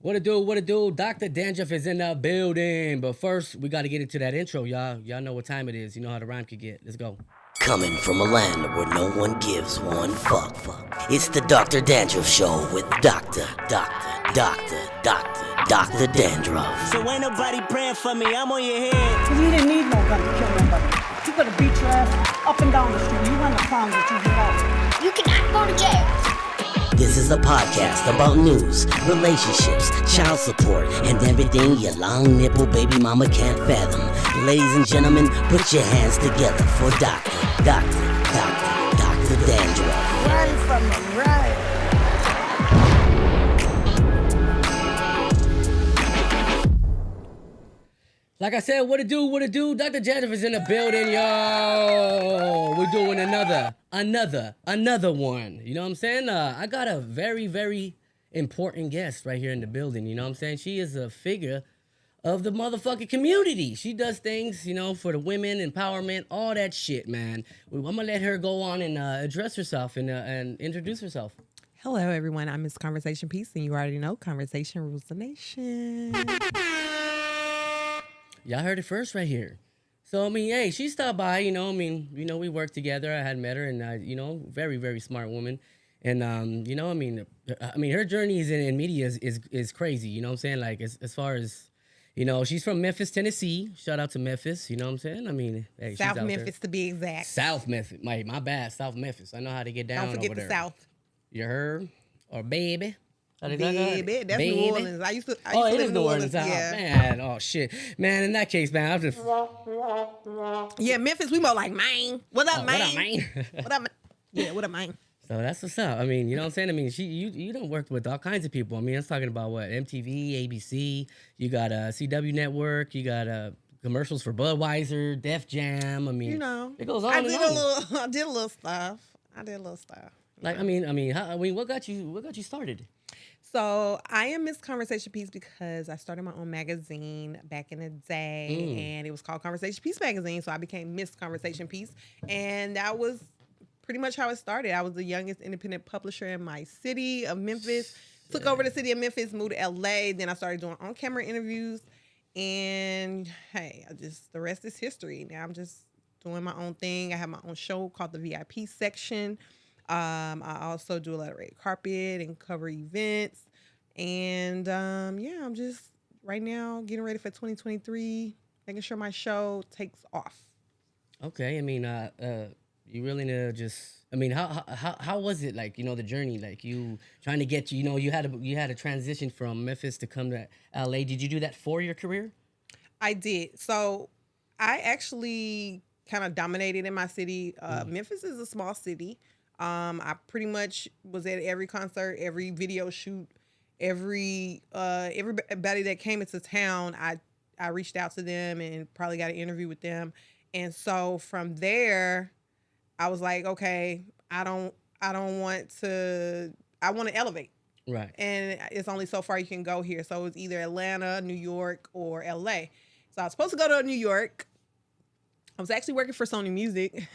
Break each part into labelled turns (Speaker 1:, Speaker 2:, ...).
Speaker 1: What it do? What it do? DrDandruff is in the building. But first, we got to get into that intro, y'all. Y'all know what time it is. You know how the rhyme could get. Let's go.
Speaker 2: Coming from a land where no one gives one fuck. It's the Dr. Dandruff Show with Dr. Dandruff.
Speaker 3: So ain't nobody praying for me, I'm on your head.
Speaker 4: Cause you didn't need no gun to kill nobody. You could have beat your ass up and down the street. You run the crimes that you did all.
Speaker 5: You cannot go to jail.
Speaker 2: This is a podcast about news, relationships, child support, and everything your long nipple baby mama can't fathom. Ladies and gentlemen, put your hands together for Dr. Dandruff.
Speaker 4: Run from them, right?
Speaker 1: Like I said, what it do? What it do? DrDandruff is in the building, yo. We're doing another one. You know what I'm saying? I got a very, very important guest right here in the building. You know what I'm saying? She is a figure of the motherfucking community. She does things, you know, for the women, empowerment, all that shit, man. I'm gonna let her go on and address herself and introduce herself.
Speaker 6: Hello, everyone. I'm Miss Conversation Peace, and you already know Conversation rules the nation.
Speaker 1: Y'all heard it first right here. So, I mean, hey, she stopped by, we worked together. I had met her and, very, very smart woman. And, her journey in media is crazy. You know what I'm saying? Like, as far as, she's from Memphis, Tennessee. Shout out to Memphis. You know what I'm saying? I mean, hey, she's
Speaker 6: South
Speaker 1: out
Speaker 6: Memphis,
Speaker 1: there.
Speaker 6: to be exact.
Speaker 1: South Memphis. My bad. South Memphis. I know how to get down
Speaker 6: Don't forget
Speaker 1: over
Speaker 6: the
Speaker 1: there.
Speaker 6: South.
Speaker 1: You heard? Or baby.
Speaker 6: Baby, that's
Speaker 1: Baby.
Speaker 6: New Orleans. I used to
Speaker 1: It
Speaker 6: live
Speaker 1: is
Speaker 6: in
Speaker 1: New Orleans.
Speaker 6: Yeah.
Speaker 1: Man, oh, shit. Man, in that case, man, I'm just...
Speaker 6: Yeah, Memphis, we more like Maine. What up, Maine?
Speaker 1: What up, man?
Speaker 6: What up, yeah, what up, Maine?
Speaker 1: So that's what's up. I mean, you know what I'm saying? I mean, you done worked with all kinds of people. I mean, I'm talking about what? MTV, ABC, you got CW Network, you got commercials for Budweiser, Def Jam. I mean, it goes on
Speaker 6: I
Speaker 1: and
Speaker 6: did
Speaker 1: on.
Speaker 6: I did a little stuff.
Speaker 1: Like, what got you started?
Speaker 6: So I am Miss Conversation Piece because I started my own magazine back in the day, and it was called Conversation Piece Magazine. So I became Miss Conversation Piece, and that was pretty much how it started. I was the youngest independent publisher in my city of Memphis. Took over the city of Memphis, moved to LA. Then I started doing on-camera interviews, and hey, the rest is history. Now I'm just doing my own thing. I have my own show called the VIP section. I also do a lot of red carpet and cover events. And I'm just right now getting ready for 2023, making sure my show takes off.
Speaker 1: Okay, I mean, you really need to just. I mean, how was it like? The journey, like you trying to get you had to transition from Memphis to come to LA. Did you do that for your career?
Speaker 6: I did. So I actually kind of dominated in my city. Memphis is a small city. I pretty much was at every concert, every video shoot, everybody that came into town. I reached out to them and probably got an interview with them. And so from there, I was like, okay, I want to elevate.
Speaker 1: Right.
Speaker 6: And it's only so far you can go here. So it's either Atlanta, New York, or LA. So I was supposed to go to New York. I was actually working for Sony Music.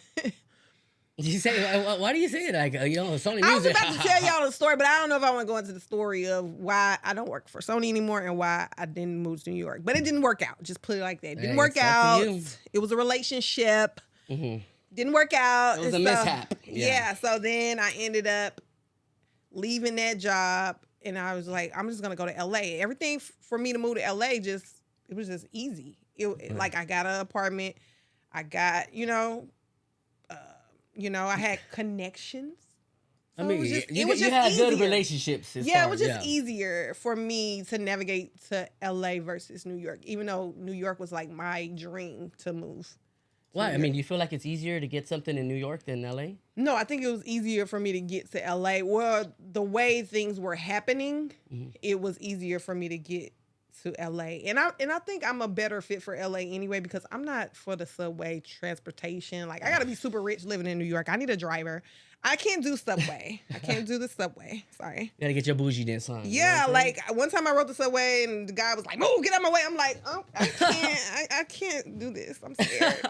Speaker 1: You say, why do you say it like, Sony Music?
Speaker 6: I was about to tell y'all the story, but I don't know if I want to go into the story of why I don't work for Sony anymore and why I didn't move to New York. But it didn't work out. Just put it like that. It didn't work out. It was a relationship.
Speaker 1: Mm-hmm.
Speaker 6: Didn't work out.
Speaker 1: It was a mishap.
Speaker 6: Yeah. So then I ended up leaving that job, and I was like, I'm just going to go to LA. Everything for me to move to LA, it was just easy. Like I got an apartment. I got, I had connections. So
Speaker 1: you had good relationships.
Speaker 6: It was just easier for me to navigate to LA versus New York, even though New York was like my dream to move.
Speaker 1: Why? I mean, you feel like it's easier to get something in New York than LA?
Speaker 6: No, I think it was easier for me to get to LA. Well, the way things were happening, it was easier for me to get to LA. And I think I'm a better fit for LA anyway, because I'm not for the subway transportation. Like, I got to be super rich living in New York. I need a driver. I can't do subway. I can't do the subway. Sorry.
Speaker 1: You got to get your bougie-ness on.
Speaker 6: Yeah, like one time I rode the subway and the guy was like, "Move, get out of my way." I'm like, "Oh, I can't do this. I'm scared."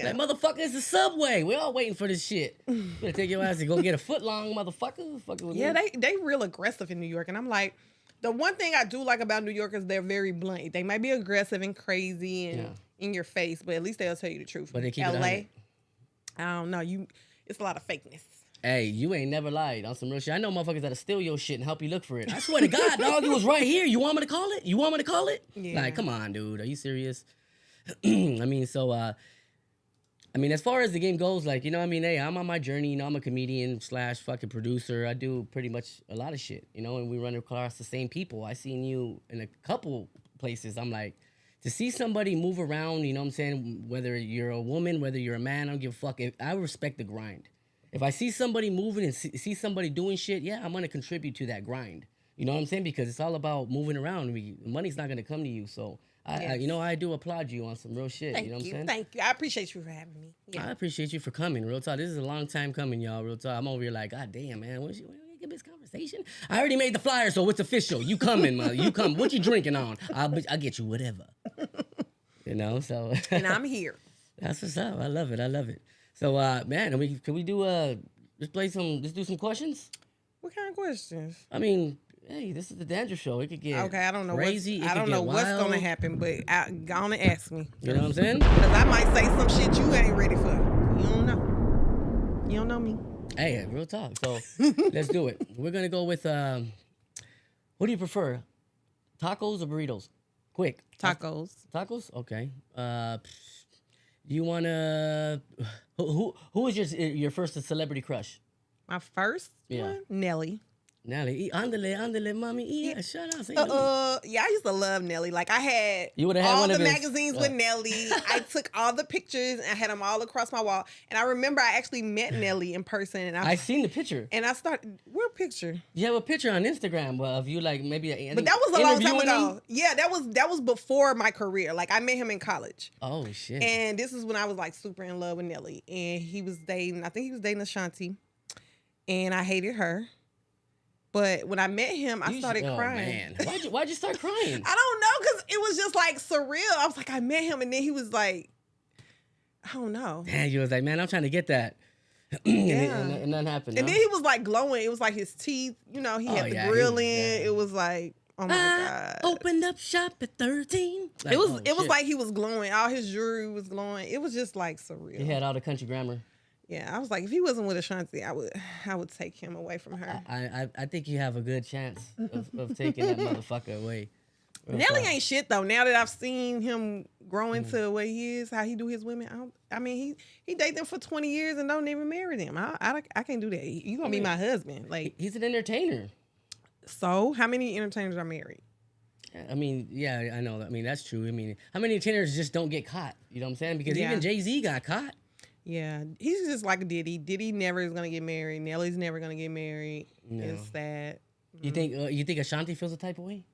Speaker 1: Like, motherfucker, it's the subway. We're all waiting for this shit. You better take your ass to go get a foot long, motherfucker.
Speaker 6: Yeah, they real aggressive in New York, and I'm like, The one thing I do like about New Yorkers, they're very blunt. They might be aggressive and crazy and in your face, but at least they'll tell you the truth.
Speaker 1: But they keep
Speaker 6: LA,
Speaker 1: it 100.
Speaker 6: I don't know. It's a lot of fakeness.
Speaker 1: Hey, you ain't never lied on some real shit. I know motherfuckers that'll steal your shit and help you look for it. I swear to God, dog, it was right here. You want me to call it? You want me to call it?
Speaker 6: Yeah.
Speaker 1: Like, come on, dude. Are you serious? I mean, so, as far as the game goes, like, you know, hey, I'm on my journey. You know, I'm a comedian / fucking producer. I do pretty much a lot of shit, you know, and we run across the same people. I seen you in a couple places. I'm like, to see somebody move around, you know what I'm saying? Whether you're a woman, whether you're a man, I don't give a fuck. I respect the grind. If I see somebody moving and see somebody doing shit, yeah, I'm going to contribute to that grind. You know what I'm saying? Because it's all about moving around. Money's not going to come to you. So, I do applaud you on some real shit.
Speaker 6: Thank
Speaker 1: you know what I'm saying?
Speaker 6: Thank you. I appreciate you for having me. Yeah.
Speaker 1: I appreciate you for coming. Real talk. This is a long time coming, y'all. Real talk. I'm over here like, God damn, man. When you get this conversation? I already made the flyer, so it's official. You coming, man. You come. What you drinking on? I'll get you whatever. You know, so.
Speaker 6: And I'm here.
Speaker 1: That's what's up. I love it. So, man, can we do let's do some questions?
Speaker 6: What kind of questions?
Speaker 1: I mean, hey, this is the Dandruff Show. It could get
Speaker 6: Okay, I don't know
Speaker 1: crazy.
Speaker 6: I don't know what's gonna happen, but go on and ask me.
Speaker 1: You know what I'm saying?
Speaker 6: Because I might say some shit you ain't ready for. You don't know. You don't know me.
Speaker 1: Hey, real talk. So let's do it. We're gonna go with what do you prefer? Tacos or burritos? Quick.
Speaker 6: Tacos.
Speaker 1: Tacos? Okay. You wanna who was your first celebrity crush?
Speaker 6: My first one, Nelly.
Speaker 1: Nelly, andale, mommy, yeah, shut up. Say
Speaker 6: Yeah, I used to love Nelly. Like I had
Speaker 1: You would've had
Speaker 6: all
Speaker 1: one
Speaker 6: the
Speaker 1: of his-
Speaker 6: magazines with Nelly. I took all the pictures and I had them all across my wall. And I remember I actually met Nelly in person. And
Speaker 1: I seen the picture.
Speaker 6: And I started. What picture?
Speaker 1: You have a picture on Instagram of you like maybe.
Speaker 6: But that was a long time ago.
Speaker 1: Him?
Speaker 6: Yeah, that was before my career. Like I met him in college.
Speaker 1: Oh shit.
Speaker 6: And this is when I was like super in love with Nelly. And he was dating. I think he was dating Ashanti. And I hated her. But when I met him, I started crying.
Speaker 1: Man. Why'd you start crying?
Speaker 6: I don't know, because it was just like surreal. I was like, I met him, and then he was like, I don't know.
Speaker 1: Damn, you was like, man, I'm trying to get that.
Speaker 6: Yeah.
Speaker 1: and nothing happened.
Speaker 6: And then he was like glowing. It was like his teeth, you know, he had the grill in. It was like, oh my God.
Speaker 1: Opened up shop at 13. Like,
Speaker 6: it was like he was glowing. All his jewelry was glowing. It was just like surreal.
Speaker 1: He had all the country grammar.
Speaker 6: Yeah, I was like, if he wasn't with Ashanti, I would take him away from her.
Speaker 1: I think you have a good chance of taking that motherfucker away.
Speaker 6: Nelly ain't shit though. Now that I've seen him grow into what he is, how he do his women, I mean, he date them for 20 years and don't even marry them. I can't do that. You gonna be my husband? Like
Speaker 1: he's an entertainer.
Speaker 6: So how many entertainers are married?
Speaker 1: I mean, yeah, I know. I mean, that's true. I mean, how many entertainers just don't get caught? You know what I'm saying? Because even Jay-Z got caught.
Speaker 6: Yeah, he's just like Diddy. Diddy never is gonna get married. Nelly's never gonna get married. No. It's sad.
Speaker 1: You think Ashanti feels a type of way?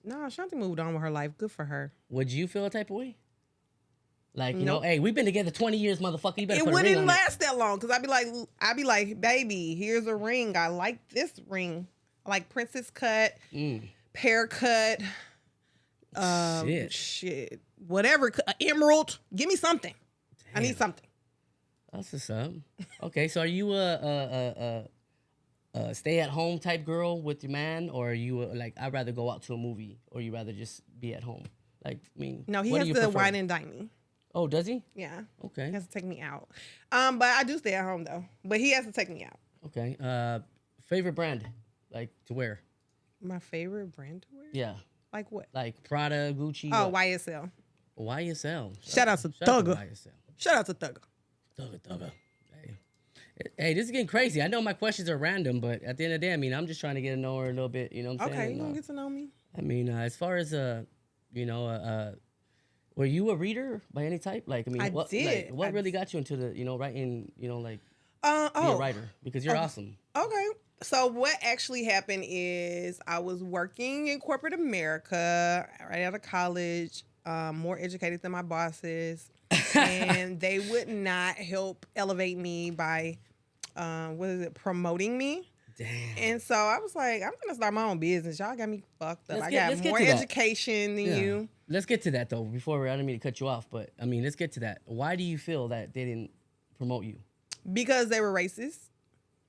Speaker 6: No, Ashanti moved on with her life. Good for her.
Speaker 1: Would you feel a type of way? Like, you know, hey, we've been together 20 years, motherfucker. You better put a ring on it.
Speaker 6: It wouldn't last that long because I'd be like, baby, here's a ring. I like this ring. I like princess cut, pear cut, shit, whatever, emerald. Give me something. Damn. I need something.
Speaker 1: That's what's up. Okay, so are you a stay-at-home type girl with your man, or are you like, I'd rather go out to a movie, or you rather just be at home? Like, I mean,
Speaker 6: no, he has to wine and dine me.
Speaker 1: Oh, does he?
Speaker 6: Yeah.
Speaker 1: Okay.
Speaker 6: He has to take me out. But I do stay at home though. But he has to take me out.
Speaker 1: Okay. Favorite brand, like to wear?
Speaker 6: My favorite brand to wear?
Speaker 1: Yeah.
Speaker 6: Like what?
Speaker 1: Like Prada, Gucci.
Speaker 6: Oh, what? YSL.
Speaker 1: YSL.
Speaker 6: Shout out to Thugger. Shout out to Thugger.
Speaker 1: Thugger. Hey, this is getting crazy. I know my questions are random, but at the end of the day, I mean, I'm just trying to get to know her a little bit. You know what I'm saying?
Speaker 6: Okay, you gonna get to know me.
Speaker 1: I mean, as far as were you a reader by any type? Like, I mean, what really got you into the, writing, like, be a writer? Because you're awesome.
Speaker 6: Okay. So what actually happened is I was working in corporate America right out of college, more educated than my bosses, and they would not help elevate me by, promoting me.
Speaker 1: Damn.
Speaker 6: And so I was like, I'm gonna start my own business. Y'all got me fucked up. I got more education than you.
Speaker 1: Let's get to that though. Before I didn't mean to cut you off, but I mean, let's get to that. Why do you feel that they didn't promote you?
Speaker 6: Because they were racist.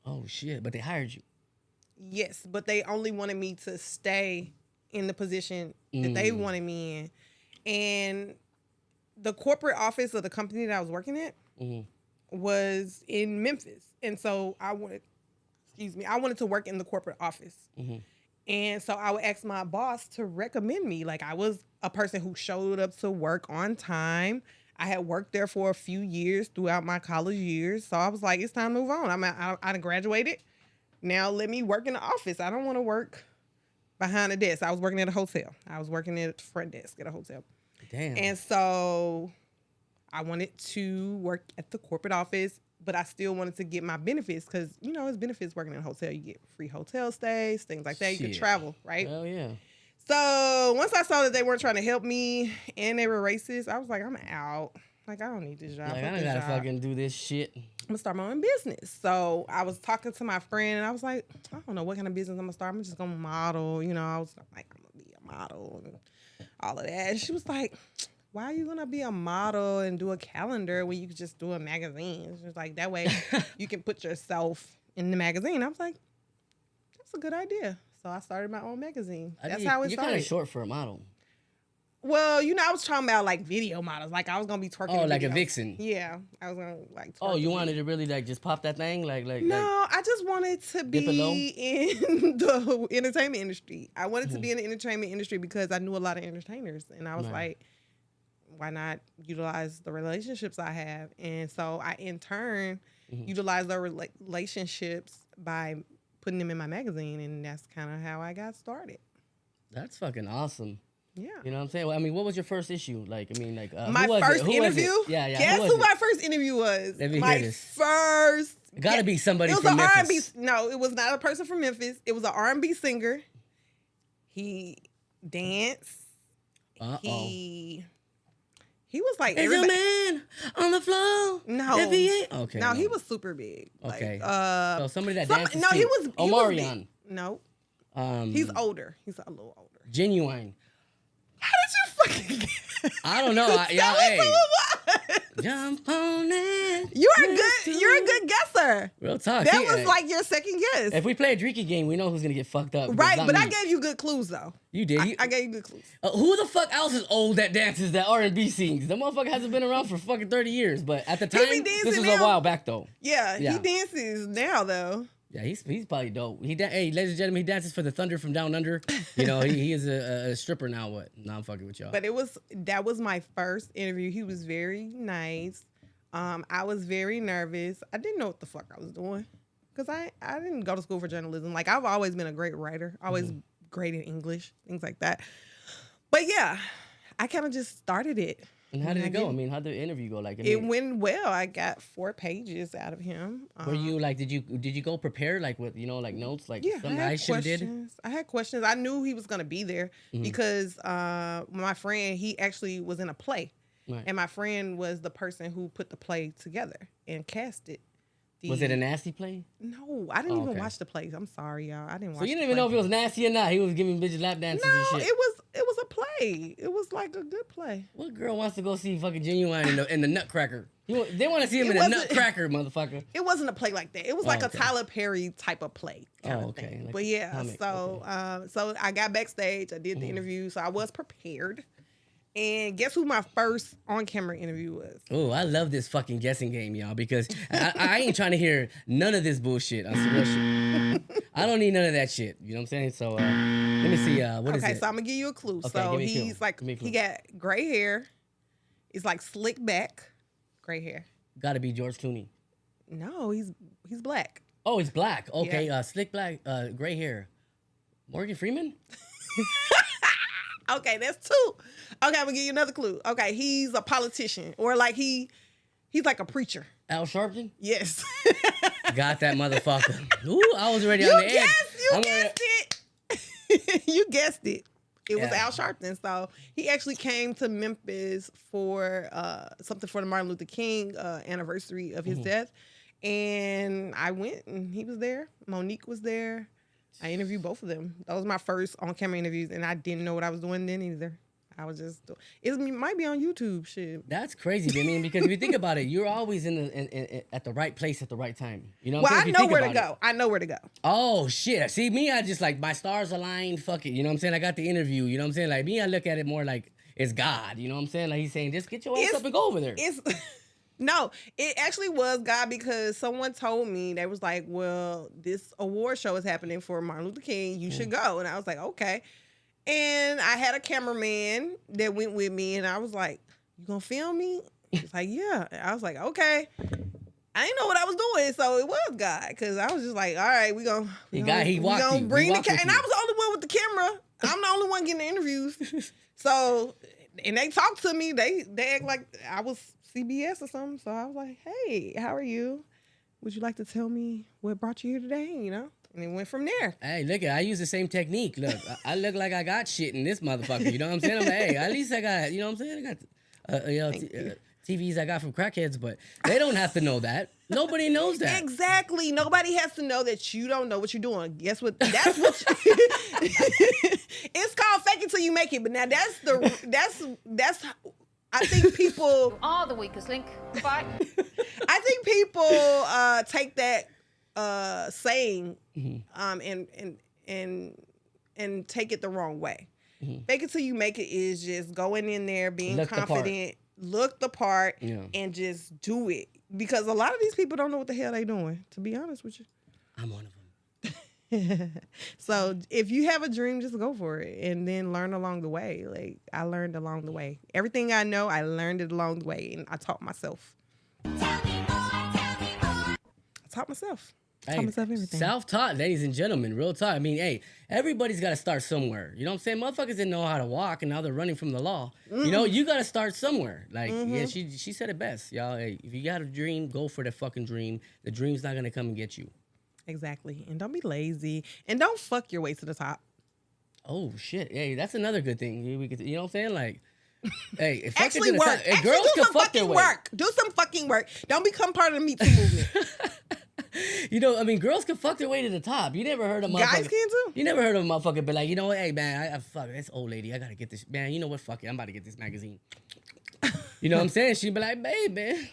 Speaker 1: Oh shit! But they hired you.
Speaker 6: Yes, but they only wanted me to stay in the position that they wanted me in. And the corporate office of the company that I was working at was in Memphis. And so I wanted to work in the corporate office. And so I would ask my boss to recommend me. Like, I was a person who showed up to work on time. I had worked there for a few years throughout my college years. So I was like, it's time to move on. I graduated. Now let me work in the office. I don't want to work behind a desk. I was working at a hotel. I was working at the front desk at a hotel.
Speaker 1: Damn.
Speaker 6: And so I wanted to work at the corporate office, but I still wanted to get my benefits because, you know, it's benefits working in a hotel. You get free hotel stays, things like that. You can travel, right?
Speaker 1: Hell yeah.
Speaker 6: So once I saw that they weren't trying to help me and they were racist, I was like, I'm out. Like, I don't need this job.
Speaker 1: Like, I don't gotta fucking do this shit.
Speaker 6: I'm gonna start my own business. So I was talking to my friend and I was like, I don't know what kind of business I'm gonna start. I'm just gonna model. You know, I was like, I'm gonna be a model and all of that. And she was like, why are you gonna be a model and do a calendar when you could just do a magazine? She was like, that way you can put yourself in the magazine. I was like, that's a good idea. So I started my own magazine. That's how it started.
Speaker 1: You're kind of short for a model.
Speaker 6: Well, you know, I was talking about like video models. Like I was gonna be twerking.
Speaker 1: Oh, like a vixen.
Speaker 6: Yeah, I was gonna like.
Speaker 1: Oh, you wanted to really like just pop that thing, like.
Speaker 6: No, I just wanted to be in the entertainment industry. I wanted to be in the entertainment industry because I knew a lot of entertainers, and I was like, why not utilize the relationships I have? And so I, in turn, utilized those relationships by putting them in my magazine, and that's kind of how I got started.
Speaker 1: That's fucking awesome.
Speaker 6: Yeah.
Speaker 1: You know what I'm saying? Well, I mean, what was your first issue? Like, I mean, like,
Speaker 6: my first interview?
Speaker 1: Yeah.
Speaker 6: Guess who my first interview was?
Speaker 1: Let me
Speaker 6: my
Speaker 1: hear this.
Speaker 6: first.
Speaker 1: It gotta be somebody
Speaker 6: it was
Speaker 1: from
Speaker 6: an
Speaker 1: Memphis.
Speaker 6: R&B. No, it was not a person from Memphis. It was an R&B singer. He danced. He was like,
Speaker 1: is your man on the floor?
Speaker 6: No.
Speaker 1: If he ain't. Okay.
Speaker 6: No, he was super big.
Speaker 1: Okay.
Speaker 6: Like,
Speaker 1: so somebody that dances.
Speaker 6: No, he was.
Speaker 1: Omarion.
Speaker 6: No. He's older. He's a little older.
Speaker 1: Genuine.
Speaker 6: How did you fucking guess?
Speaker 1: I don't know. Jump on it.
Speaker 6: You're a good guesser.
Speaker 1: Real talk.
Speaker 6: That was like your second guess.
Speaker 1: If we play a drinking game, we know who's gonna get fucked up.
Speaker 6: Right, but I gave you good clues though.
Speaker 1: You did.
Speaker 6: I gave you good clues.
Speaker 1: Who the fuck else is old that dances that R&B sings? The motherfucker hasn't been around for fucking 30 years. But at the time, this was a while back though.
Speaker 6: Yeah, he dances now though.
Speaker 1: Yeah, he's probably dope. Hey, ladies and gentlemen, he dances for the Thunder from Down Under. You know, he is a stripper now. What? No, I'm fucking with y'all.
Speaker 6: But that was my first interview. He was very nice. I was very nervous. I didn't know what the fuck I was doing because I didn't go to school for journalism. Like I've always been a great writer, always great in English, things like that. But yeah, I kind of just started it.
Speaker 1: And how did it go? I mean, how did the interview go? Like,
Speaker 6: it went well. I got 4 pages out of him.
Speaker 1: Were you like, did you go prepared like with like notes like something I should have did?
Speaker 6: I had questions. I knew he was gonna be there because my friend, he actually was in a play, and my friend was the person who put the play together and cast it.
Speaker 1: Was it a nasty play?
Speaker 6: No, I didn't even watch the play. I'm sorry, y'all. I didn't watch.
Speaker 1: So you didn't even know if it was nasty or not. He was giving bitches lap dances and shit.
Speaker 6: It was a play. It was like a good play.
Speaker 1: What girl wants to go see fucking Genuine in the Nutcracker? They want to see him in the Nutcracker, motherfucker.
Speaker 6: It wasn't a play like that. It was like a Tyler Perry type of play kind of thing. Like but yeah, comic. So I got backstage. I did the interview, so I was prepared. And guess who my first on-camera interview was?
Speaker 1: Oh, I love this fucking guessing game, y'all, because I ain't trying to hear none of this bullshit. On some real shit. I don't need none of that shit. You know what I'm saying? So let me see. What is it?
Speaker 6: Okay, so I'm gonna give you a clue.
Speaker 1: Okay,
Speaker 6: so he's like, he got gray hair. It's like slick back, gray hair.
Speaker 1: Gotta be George Clooney.
Speaker 6: No, he's black.
Speaker 1: Oh, he's black. Okay, yeah. Slick black, gray hair. Morgan Freeman?
Speaker 6: Okay, that's 2. Okay, I'm gonna give you another clue. Okay, he's a politician, or like he's like a preacher.
Speaker 1: Al Sharpton?
Speaker 6: Yes.
Speaker 1: Got that motherfucker. Ooh, I was already on the edge.
Speaker 6: You guessed it. You guessed it. It was Al Sharpton. So he actually came to Memphis for something for the Martin Luther King anniversary of his death. And I went and he was there. Monique was there. I interviewed both of them. That was my first on-camera interviews, and I didn't know what I was doing then either. I was just, it might be on YouTube. Shit.
Speaker 1: That's crazy. I mean, because if you think about it, you're always at the right place at the right time. You know what
Speaker 6: Well,
Speaker 1: I'm saying?
Speaker 6: I know where to go. I know where to go.
Speaker 1: Oh shit! See me, I just like my stars aligned. Fuck it, you know what I'm saying? I got the interview. You know what I'm saying? Like me, I look at it more like it's God. You know what I'm saying? Like he's saying, just get your ass up and go over there.
Speaker 6: No, it actually was God because someone told me, they was like, well, this award show is happening for Martin Luther King. You should go. And I was like, okay. And I had a cameraman that went with me, and I was like, you gonna film me? He's like, yeah. I was like, okay. I didn't know what I was doing, so it was God, because I was just like, all right, we gonna bring the camera. And I was the only one with the camera. I'm the only one getting the interviews. So, and they talked to me. They act like I was CBS or something. So I was like, hey, how are you? Would you like to tell me what brought you here today? You know? And it went from there.
Speaker 1: Hey, look, I use the same technique. Look, I look like I got shit in this motherfucker. You know what I'm saying? I'm like, hey, at least I got, you know what I'm saying? I got TVs I got from crackheads, but they don't have to know that. Nobody knows that.
Speaker 6: Exactly. Nobody has to know that you don't know what you're doing. Guess what? That's what it's called fake it till you make it. But now that's I think people
Speaker 5: are the weakest link. Bye.
Speaker 6: I think people take that saying and take it the wrong way. Fake it till you make it is just going in there, being confident, look the part, and just do it. Because a lot of these people don't know what the hell they doing, to be honest with you.
Speaker 1: I'm one of them.
Speaker 6: So if you have a dream, just go for it and then learn along the way. Like I learned along the way. Everything I know, I learned it along the way, and I taught myself. I taught myself.
Speaker 1: Hey,
Speaker 6: taught myself everything.
Speaker 1: Self-taught, ladies and gentlemen, real talk. I mean, hey, everybody's got to start somewhere. You know what I'm saying? Motherfuckers didn't know how to walk, and now they're running from the law. You know, you got to start somewhere. Like, yeah, she said it best, y'all. Hey, if you got a dream, go for the fucking dream. The dream's not going to come and get you.
Speaker 6: Exactly. And don't be lazy. And don't fuck your way to the top.
Speaker 1: Oh, shit. Hey, that's another good thing. You know what I'm saying? Like, hey, if
Speaker 6: actually work. Actually girls do some fucking work. Do some fucking work. Don't become part of the Me Too movement.
Speaker 1: You know, I mean, girls can fuck their way to the top. You never heard of motherfucker.
Speaker 6: Guys can too.
Speaker 1: You never heard of a motherfucker be like, you know what? Hey, man, I fuck this old lady. I got to get this. Man, you know what? Fuck it. I'm about to get this magazine. You know what I'm saying? She'd be like, baby.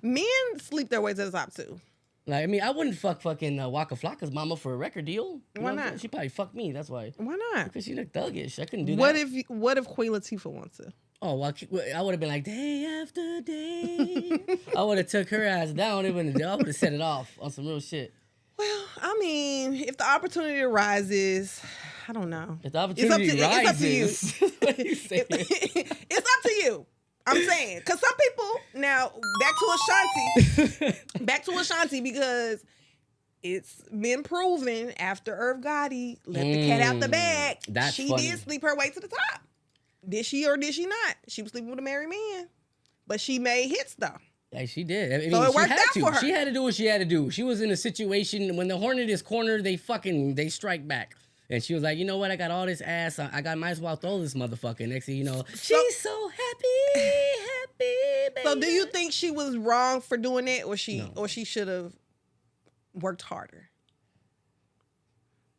Speaker 6: Men sleep their way to the top too.
Speaker 1: Like, I mean, I wouldn't fucking Waka Flocka's mama for a record deal.
Speaker 6: Why not?
Speaker 1: She probably fucked me. That's why.
Speaker 6: Why not?
Speaker 1: Because she looked thuggish. I couldn't do
Speaker 6: What
Speaker 1: that.
Speaker 6: What if Queen Latifah wants to?
Speaker 1: Oh, well, I would have been like, day after day. I would have took her ass down. I would have set it off on some real shit.
Speaker 6: Well, I mean, if the opportunity arises, I don't know.
Speaker 1: If the opportunity rises.
Speaker 6: It's up to you. It's up to you. I'm saying, because some people, now, back to Ashanti, because it's been proven after Irv Gotti let the cat out the bag, she
Speaker 1: funny.
Speaker 6: did sleep her way to the top. Did she or did she not? She was sleeping with a married man, but she made hits though.
Speaker 1: Yeah, she did. I mean,
Speaker 6: so it worked out for her.
Speaker 1: She had to do what she had to do. She was in a situation when the hornet is cornered, they strike back. And she was like, you know what? I got all this ass. Might as well throw this motherfucker. Next thing you know, she's so happy, baby.
Speaker 6: So do you think she was wrong for doing that, or she should have worked harder?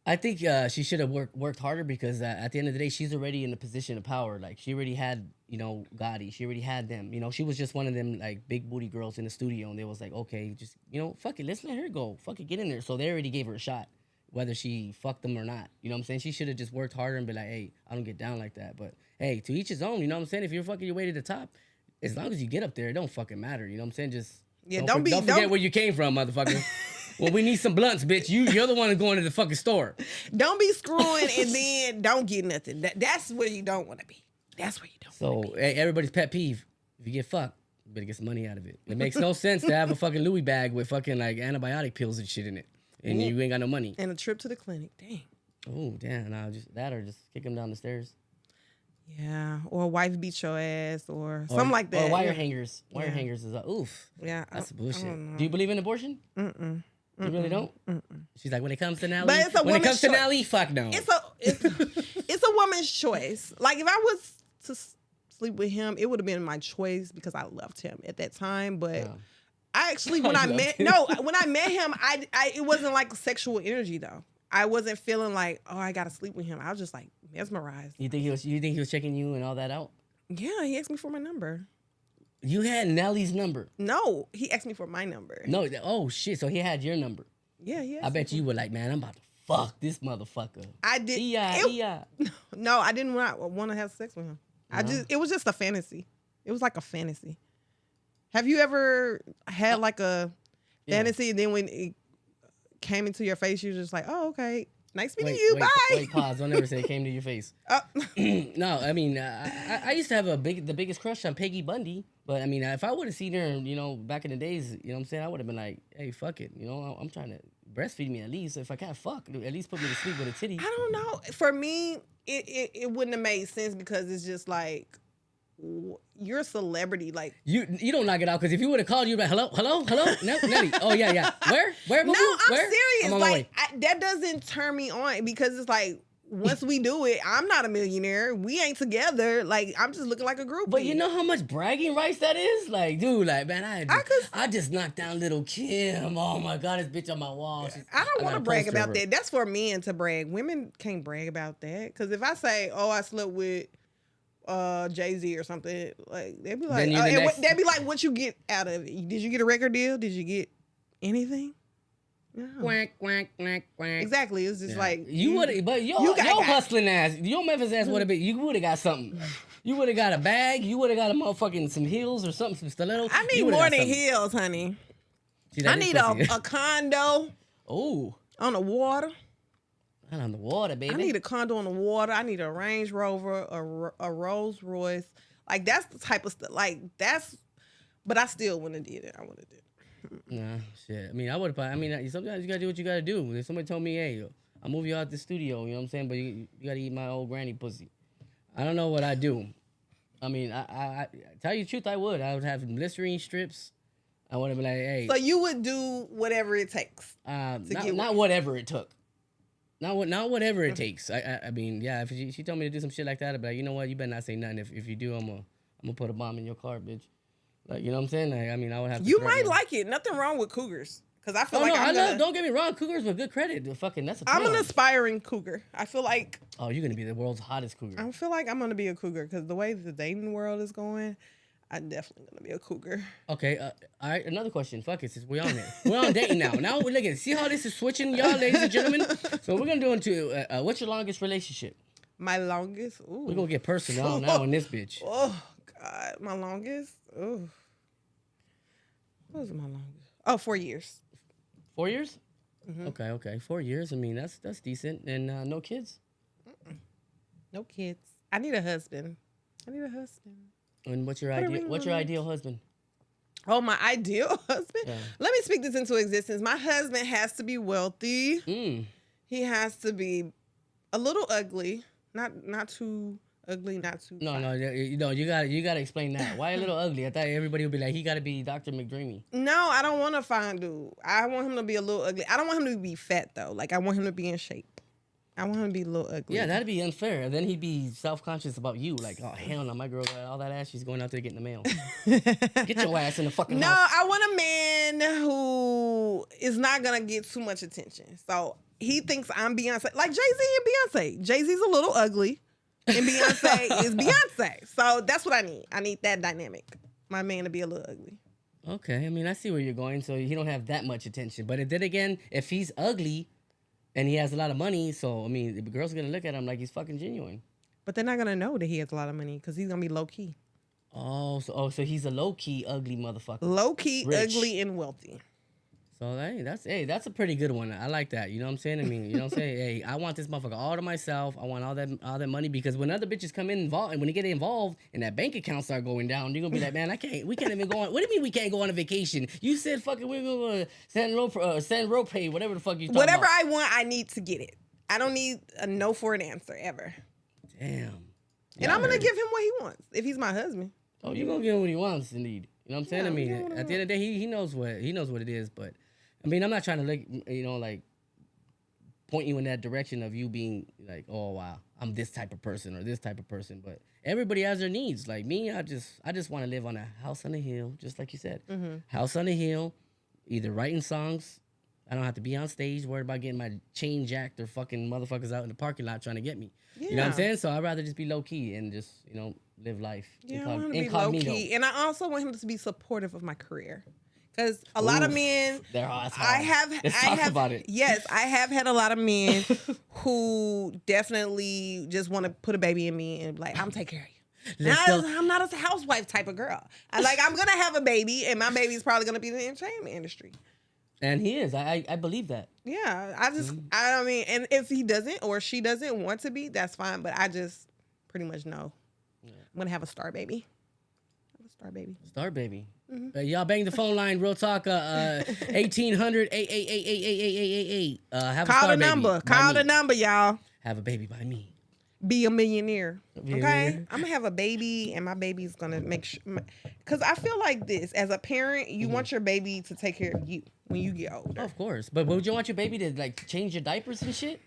Speaker 1: I think she should have worked harder because at the end of the day, she's already in a position of power. Like, she already had, Gotti. She already had them. She was just one of them, like, big booty girls in the studio. And they was like, okay, just, fuck it. Let's let her go. Fuck it, get in there. So they already gave her a shot, whether she fucked them or not. You know what I'm saying? She should have just worked harder and be like, hey, I don't get down like that. But, hey, to each his own. You know what I'm saying? If you're fucking your way to the top, as long as you get up there, it don't fucking matter. You know what I'm saying? Just don't forget where you came from, motherfucker. Well, we need some blunts, bitch. You're the one that's going to the fucking store.
Speaker 6: Don't be screwing and then don't get nothing. That's where you don't want to be. That's where you don't want to be.
Speaker 1: So, hey, everybody's pet peeve. If you get fucked, you better get some money out of it. It makes no sense to have a fucking Louis bag with fucking, like, antibiotic pills and shit in it. And you ain't got no money.
Speaker 6: And a trip to the clinic. Dang.
Speaker 1: Oh, damn. Nah, just that or just kick him down the stairs.
Speaker 6: Yeah. Or a wife beat your ass or something like that.
Speaker 1: Or wire hangers. Wire hangers is oof.
Speaker 6: Yeah.
Speaker 1: That's bullshit. Do you believe in abortion?
Speaker 6: Mm-mm.
Speaker 1: You really don't? Mm-mm. She's like, when it comes to Nelly,
Speaker 6: but it's a
Speaker 1: when it comes
Speaker 6: choice.
Speaker 1: to Nelly, fuck no.
Speaker 6: It's a woman's choice. Like, if I was to sleep with him, it would have been my choice because I loved him at that time. But I actually, when I met him, it wasn't like sexual energy though. I wasn't feeling like, oh, I gotta sleep with him. I was just like, mesmerized.
Speaker 1: You think he was checking you and all that out?
Speaker 6: Yeah, he asked me for my number.
Speaker 1: You had Nelly's number.
Speaker 6: No, he asked me for my number.
Speaker 1: No, oh shit. So he had your number.
Speaker 6: Yeah.
Speaker 1: I bet you were like, man, I'm about to fuck this motherfucker.
Speaker 6: I did. No, I didn't want to have sex with him. It was just a fantasy. It was like a fantasy. Have you ever had like a fantasy, and then when it came into your face, you're just like, oh, okay, nice meeting you, bye.
Speaker 1: Wait, pause. Don't ever say it came to your face. No, I mean, I used to have the biggest crush on Peggy Bundy, but I mean, if I would have seen her, back in the days, you know what I'm saying, I would have been like, hey, fuck it, I'm trying to breastfeed me at least. If I can't fuck, at least put me to sleep with a titty.
Speaker 6: I don't know. For me, it wouldn't have made sense because it's just like, you're a celebrity, like
Speaker 1: you don't knock it out, because if you would have called, you'd be like, hello, Nelly. Oh yeah. Where?
Speaker 6: No, I'm
Speaker 1: Where?
Speaker 6: serious.
Speaker 1: I'm on
Speaker 6: like that doesn't turn me on, because it's like, once we do it, I'm not a millionaire. We ain't together. Like, I'm just looking like a groupie.
Speaker 1: But you know how much bragging rights that is? Like, dude, like, man, I just knocked down little Kim. Oh my God, this bitch on my wall.
Speaker 6: I don't want to brag about that. That's for men to brag. Women can't brag about that. Because if I say, oh, I slept with Jay-Z or something, like, they'd be like, they'd be like, what you get out of it? Did you get a record deal? Did you get anything? No.
Speaker 1: Quack, quack, quack, quack.
Speaker 6: Exactly. It's just like
Speaker 1: you would, but your hustling ass, your Memphis ass would have been. You would have got something. You would have got a bag. You would have got a motherfucking some heels or something, some stilettos.
Speaker 6: I need more than heels, honey. I need a condo.
Speaker 1: Oh,
Speaker 6: on the water.
Speaker 1: Not on the water, baby.
Speaker 6: I need a condo on the water. I need a Range Rover, a Rolls Royce. Like, that's the type of stuff. Like, that's. But I still wouldn't have did it. I would have did it.
Speaker 1: Nah, shit. I mean, I would have. I mean, sometimes you gotta do what you gotta do. If somebody told me, "Hey, I'll move you out the studio," you know what I'm saying? But you gotta eat my old granny pussy. I don't know what I do. I mean, I tell you the truth, I would have Listerine strips. I would have been like, "Hey."
Speaker 6: So you would do whatever it takes.
Speaker 1: Not whatever it took. Not whatever it takes. I mean, yeah. If she told me to do some shit like that, I'd be like, you know what? You better not say nothing. If you do, I'm gonna put a bomb in your car, bitch. Like, you know what I'm saying? Like, I mean, I would have to.
Speaker 6: You might like it. Nothing wrong with cougars. Because I feel
Speaker 1: don't get me wrong. Cougars with good credit. That's a
Speaker 6: I'm an aspiring cougar. I feel like.
Speaker 1: Oh, you're going to be the world's hottest cougar.
Speaker 6: I feel like I'm going to be a cougar because the way the dating world is going, I'm definitely going to be a cougar.
Speaker 1: Okay. All right. Another question. Fuck it. Since we're on there. We're on dating now. Now we're looking. See how this is switching, y'all, ladies and gentlemen? So we're going to do into what's your longest relationship?
Speaker 6: My longest? Ooh.
Speaker 1: We're going to get personal now in this bitch.
Speaker 6: Oh, God. My longest? Ooh. What was my longest? Oh, 4 years.
Speaker 1: 4 years?
Speaker 6: Mm-hmm.
Speaker 1: Okay. 4 years. I mean, that's decent. And no kids?
Speaker 6: No kids. I need a husband.
Speaker 1: And what's your ideal husband?
Speaker 6: Oh, my ideal husband? Yeah. Let me speak this into existence. My husband has to be wealthy. He has to be a little ugly, not too ugly, not too.
Speaker 1: No, you gotta explain that. Why a little ugly? I thought everybody would be like, he gotta be Dr. McDreamy.
Speaker 6: No, I don't want to find dude. I want him to be a little ugly. I don't want him to be fat though. Like, I want him to be in shape. I want him to be a little ugly.
Speaker 1: Yeah, that'd be unfair. Then he'd be self-conscious about you. Like, oh hell no, my girl got all that ass. She's going out there getting the mail. Get your ass in the fucking house.
Speaker 6: No, I want a man who is not gonna get too much attention. So he thinks I'm Beyonce, like Jay-Z and Beyonce. Jay-Z's a little ugly. And Beyonce is Beyonce. So that's what I need. I need that dynamic. My man to be a little ugly.
Speaker 1: Okay. I mean, I see where you're going. So he don't have that much attention. But then again, if he's ugly and he has a lot of money, so, I mean, the girls are going to look at him like he's fucking genuine.
Speaker 6: But they're not going to know that he has a lot of money because he's going to be low-key.
Speaker 1: So he's a low-key ugly motherfucker.
Speaker 6: Low-key, ugly, and wealthy.
Speaker 1: So that's a pretty good one. I like that. You know what I'm saying? I mean, you know what I'm saying? Hey, I want this motherfucker all to myself. I want all that money, because when other bitches come in involved, and when they get involved and that bank account start going down, you're gonna be like, man, we can't even go on. What do you mean we can't go on a vacation? You said fucking we're gonna go to San Rope, whatever the fuck you talking
Speaker 6: Whatever
Speaker 1: about.
Speaker 6: I want, I need to get it. I don't need a no for an answer ever.
Speaker 1: Damn.
Speaker 6: And I'm gonna give him what he wants if he's my husband.
Speaker 1: Oh, you're gonna give him what he wants, indeed. You know what I'm saying? Yeah, I mean, at the end of the day, he knows what it is, but. I mean, I'm not trying to point you in that direction of you being like, oh wow, I'm this type of person or this type of person. But everybody has their needs. Like me, I just want to live on a house on a hill, just like you said, house on a hill, either writing songs I don't have to be on stage worried about getting my chain jacked or fucking motherfuckers out in the parking lot trying to get me.
Speaker 6: Yeah.
Speaker 1: You know what I'm saying? So I'd rather just be low key and just, live life.
Speaker 6: Yeah, I want him to be low key. And I also want him to be supportive of my career. Because a lot of men,
Speaker 1: they're hard.
Speaker 6: Let's
Speaker 1: talk about it.
Speaker 6: Yes, I have had a lot of men who definitely just want to put a baby in me and be like, I'm take care of you. I'm not a housewife type of girl. I'm going to have a baby, and my baby's probably going to be in the entertainment industry.
Speaker 1: And he is. I believe that.
Speaker 6: Yeah, I mean, and if he doesn't or she doesn't want to be, that's fine. But I just pretty much know I'm going to have a star baby.
Speaker 1: Star baby. Mm-hmm. Y'all bang the phone line. Real talk. 1800-888-8888. Have
Speaker 6: Call
Speaker 1: a star
Speaker 6: the number.
Speaker 1: baby.
Speaker 6: Call the number, y'all.
Speaker 1: Have a baby by me.
Speaker 6: Be a millionaire.
Speaker 1: Be a
Speaker 6: okay?
Speaker 1: millionaire.
Speaker 6: I'm going to have a baby, and my baby's going to make sure. Because I feel like this. As a parent, you want your baby to take care of you when you get older.
Speaker 1: Of course. But would you want your baby to, change your diapers and shit?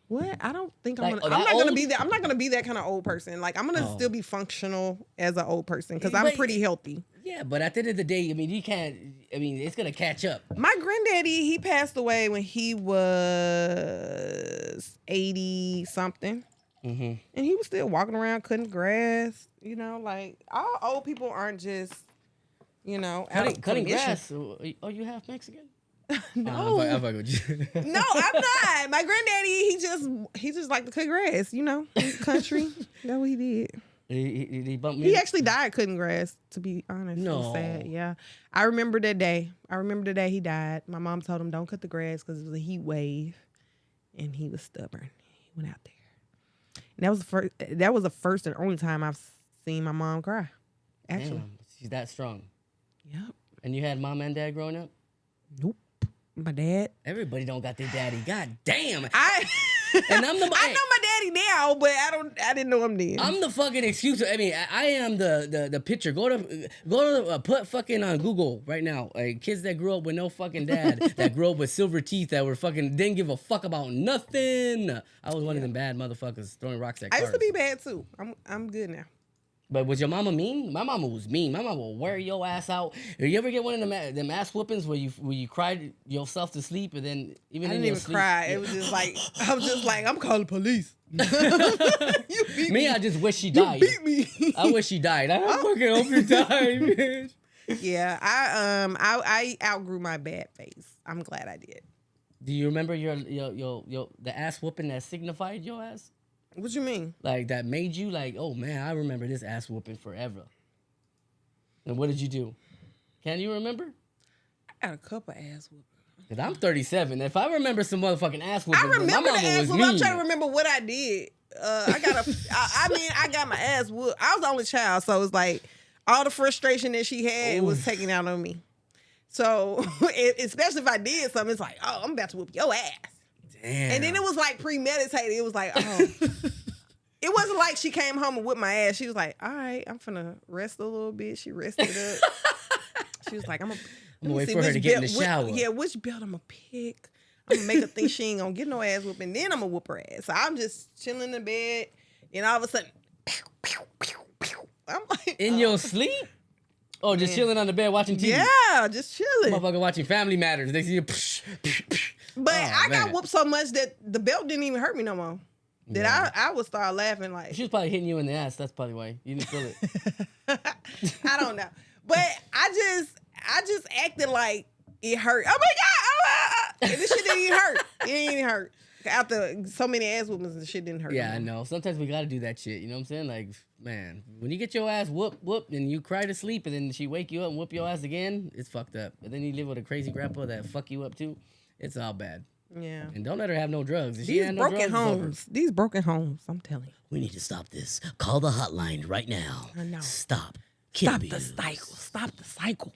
Speaker 6: What? I don't think
Speaker 1: Like,
Speaker 6: I'm
Speaker 1: that
Speaker 6: not
Speaker 1: old?
Speaker 6: gonna be that. I'm not gonna be that kind of old person. Like I'm gonna still be functional as an old person because I'm
Speaker 1: But-
Speaker 6: pretty healthy.
Speaker 1: Yeah, but at the end of the day, I mean, you can't. I mean, it's gonna catch up.
Speaker 6: My granddaddy, he passed away when he was 80 something,
Speaker 1: Mm-hmm.
Speaker 6: and he was still walking around cutting grass. You know, like all old people aren't just, out of
Speaker 1: Cutting
Speaker 6: commission.
Speaker 1: grass. Oh, you half Mexican?
Speaker 6: No.
Speaker 1: I'm fucking with you.
Speaker 6: No, I'm not. My granddaddy, he just liked to cut grass. Country. That's what he did.
Speaker 1: He bumped me.
Speaker 6: He actually died cutting grass, to be honest.
Speaker 1: No.
Speaker 6: It was sad. Yeah. I remember that day. The day he died. My mom told him, don't cut the grass because it was a heat wave. And he was stubborn. He went out there. And that was the first and only time I've seen my mom cry. Actually.
Speaker 1: Damn, she's that strong.
Speaker 6: Yep.
Speaker 1: And you had mom and dad growing up?
Speaker 6: Nope. My dad.
Speaker 1: Everybody don't got their daddy. God damn.
Speaker 6: And
Speaker 1: I'm
Speaker 6: I know my daddy now, but I didn't know him then.
Speaker 1: I'm the fucking excuse. I mean, I am the picture. Go to put fucking on Google right now. Kids that grew up with no fucking dad, that grew up with silver teeth, that were fucking didn't give a fuck about nothing. I was one of them bad motherfuckers throwing rocks at cars.
Speaker 6: I used to be bad too. I'm good now.
Speaker 1: But was your mama mean? My mama was mean. My mama will wear your ass out. Did you ever get one of them ass whoopings where you cried yourself to sleep and then
Speaker 6: I didn't even cry. It was just like I was just like I'm calling police. You beat me.
Speaker 1: I just wish she died.
Speaker 6: You beat me.
Speaker 1: I wish she died. I fucking hope you died, bitch.
Speaker 6: Yeah, I outgrew my bad face. I'm glad I did.
Speaker 1: Do you remember the ass whooping that signified your ass?
Speaker 6: What you mean?
Speaker 1: Like that made you like, oh man, I remember this ass whooping forever. And what did you do? Can you remember?
Speaker 6: I got a couple ass whoopings.
Speaker 1: Cause I'm 37. If I remember some motherfucking ass whooping,
Speaker 6: I remember
Speaker 1: my
Speaker 6: the
Speaker 1: mama
Speaker 6: ass
Speaker 1: was
Speaker 6: whooping. I'm
Speaker 1: mean.
Speaker 6: trying to remember what I did. I got my ass whooped. I was the only child, so it was like all the frustration that she had was taking out on me. So, especially if I did something, it's like, oh, I'm about to whoop your ass.
Speaker 1: Damn.
Speaker 6: And then it was like premeditated. It was like, oh. It wasn't like she came home and whipped my ass. She was like, all right, I'm finna rest a little bit. She rested up. She was like, I'm gonna
Speaker 1: wait for her to get in the shower.
Speaker 6: Which belt I'm gonna pick. I'm gonna make her think she ain't gonna get no ass whooping. Then I'm gonna whoop her ass. So I'm just chilling in bed. And all of a sudden, pew, pew, pew, pew. I'm like,
Speaker 1: in your sleep? Oh, just chilling on the bed watching TV?
Speaker 6: Yeah, just chilling.
Speaker 1: Motherfucker watching Family Matters. They see you.
Speaker 6: But I got whooped so much that the belt didn't even hurt me no more. That I would start laughing like.
Speaker 1: She was probably hitting you in the ass. That's probably why you didn't feel it.
Speaker 6: I don't know, but I just acted like it hurt. Oh my god! And this shit didn't even hurt. It didn't even hurt. After so many ass whoopings, the shit didn't hurt.
Speaker 1: Yeah, I know. Sometimes we gotta do that shit. You know what I'm saying? Like, man, when you get your ass whooped, and you cry to sleep, and then she wake you up and whoop your ass again, it's fucked up. But then you live with a crazy grandpa that fuck you up too. It's all bad.
Speaker 6: Yeah.
Speaker 1: And don't let her have no drugs. If she
Speaker 6: These
Speaker 1: had no
Speaker 6: broken
Speaker 1: drugs, it's over.
Speaker 6: homes. These broken homes. I'm telling you.
Speaker 2: We need to stop this. Call the hotline right now.
Speaker 6: I know.
Speaker 2: Stop.
Speaker 6: Stop
Speaker 2: Kid
Speaker 6: the
Speaker 2: abuse.
Speaker 6: cycle. Stop the cycle.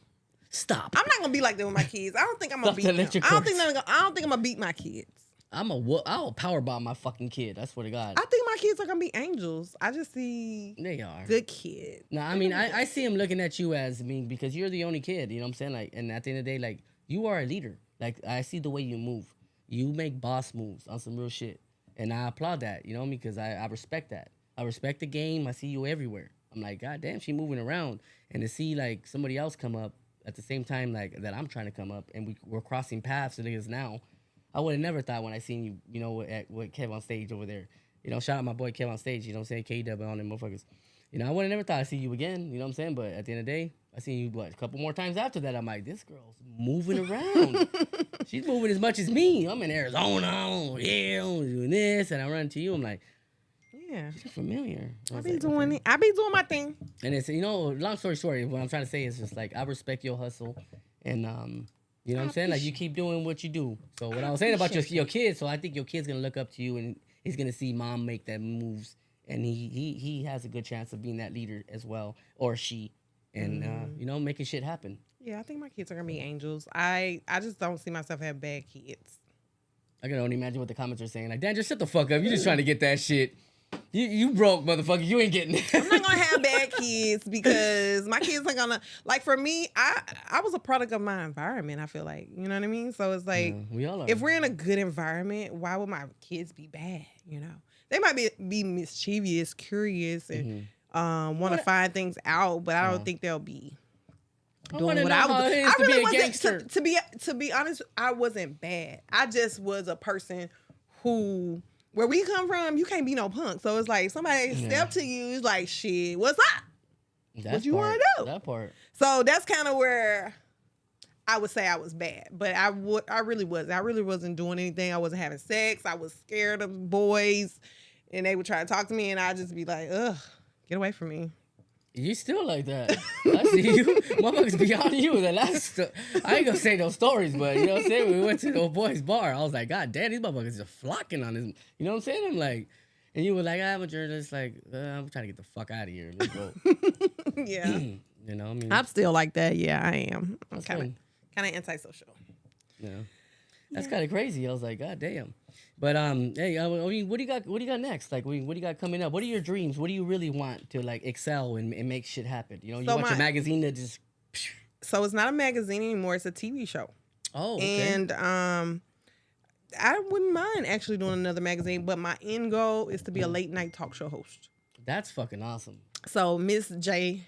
Speaker 2: Stop.
Speaker 6: I'm not gonna be like that with my kids. I don't think I'm gonna
Speaker 1: Stop
Speaker 6: beat
Speaker 1: the
Speaker 6: them.
Speaker 1: electric
Speaker 6: I don't
Speaker 1: cords.
Speaker 6: think I'm gonna beat my kids.
Speaker 1: I'll power bomb my fucking kid. I swear to God.
Speaker 6: I think my kids are gonna be angels. I just see
Speaker 1: They are.
Speaker 6: good kids.
Speaker 1: No, I mean, I see him looking at you as, because you're the only kid, you know what I'm saying? Like, and at the end of the day, like, you are a leader. Like, I see the way you move. You make boss moves on some real shit. And I applaud that, you know, because I respect that. I respect the game. I see you everywhere. I'm like, God damn, she moving around. And to see, like, somebody else come up at the same time like that I'm trying to come up and we're crossing paths as it is now. I would have never thought when I seen you, you know, with Kev on stage over there. You know, shout out my boy Kev on stage, you know what I'm saying? K-Dub on them motherfuckers. You know, I would have never thought I'd see you again, you know what I'm saying? But at the end of the day, I seen you, a couple more times after that. I'm like, this girl's moving around. She's moving as much as me. I'm in Arizona, I'm doing this, and I run to you. I'm like,
Speaker 6: yeah,
Speaker 1: she's familiar.
Speaker 6: I be doing it. I be doing my thing.
Speaker 1: And it's, you know, long story short, what I'm trying to say is just like, I respect your hustle. And, you know what I'm saying? Like, you keep doing what you do. So what I was saying about your kid, so I think your kid's going to look up to you and he's going to see mom make that moves. And he has a good chance of being that leader as well, or she. And, you know, making shit happen.
Speaker 6: Yeah, I think my kids are going to be angels. I just don't see myself having bad kids.
Speaker 1: I can only imagine what the comments are saying. Like, Dan, just shut the fuck up. You just trying to get that shit. You broke, motherfucker. You ain't getting it.
Speaker 6: I'm not going to have bad kids because my kids are going to, like, for me, I was a product of my environment, I feel like. You know what I mean? So it's like,
Speaker 1: we all are.
Speaker 6: If we're in a good environment, why would my kids be bad, you know? They might be mischievous, curious, and want to find things out, but I don't think they'll be doing what I was. I really wasn't. To be honest, I wasn't bad. I just was a person who, where we come from, you can't be no punk. So it's like somebody step to you, it's like, shit, what's up? What you want to do?
Speaker 1: That part.
Speaker 6: So that's kind of where I would say I was bad, but I really wasn't. I really wasn't doing anything. I wasn't having sex. I was scared of boys, and they would try to talk to me, and I'd just be like, ugh, get away from me.
Speaker 1: You still like that. I see you. Motherfuckers beyond you. I ain't gonna say those stories, but you know what I'm saying? We went to the boys' bar. I was like, God damn, these motherfuckers are flocking on this. You know what I'm saying? I'm like, and you were like, I'm a journalist. Like, I'm trying to get the fuck out of here. Let's go.
Speaker 6: Yeah.
Speaker 1: You know, I mean,
Speaker 6: I'm still like that. Yeah, I am. I'm
Speaker 1: fun.
Speaker 6: kind of antisocial.
Speaker 1: Yeah. That's kind of crazy. I was like, God damn. But hey, I mean, what do you got? What do you got next? Like, what do you got coming up? What are your dreams? What do you really want to like excel and make shit happen? You know, you want your magazine to just.
Speaker 6: So it's not a magazine anymore. It's a TV show.
Speaker 1: Oh, okay.
Speaker 6: And I wouldn't mind actually doing another magazine, but my end goal is to be a late night talk show host.
Speaker 1: That's fucking awesome.
Speaker 6: So Miss J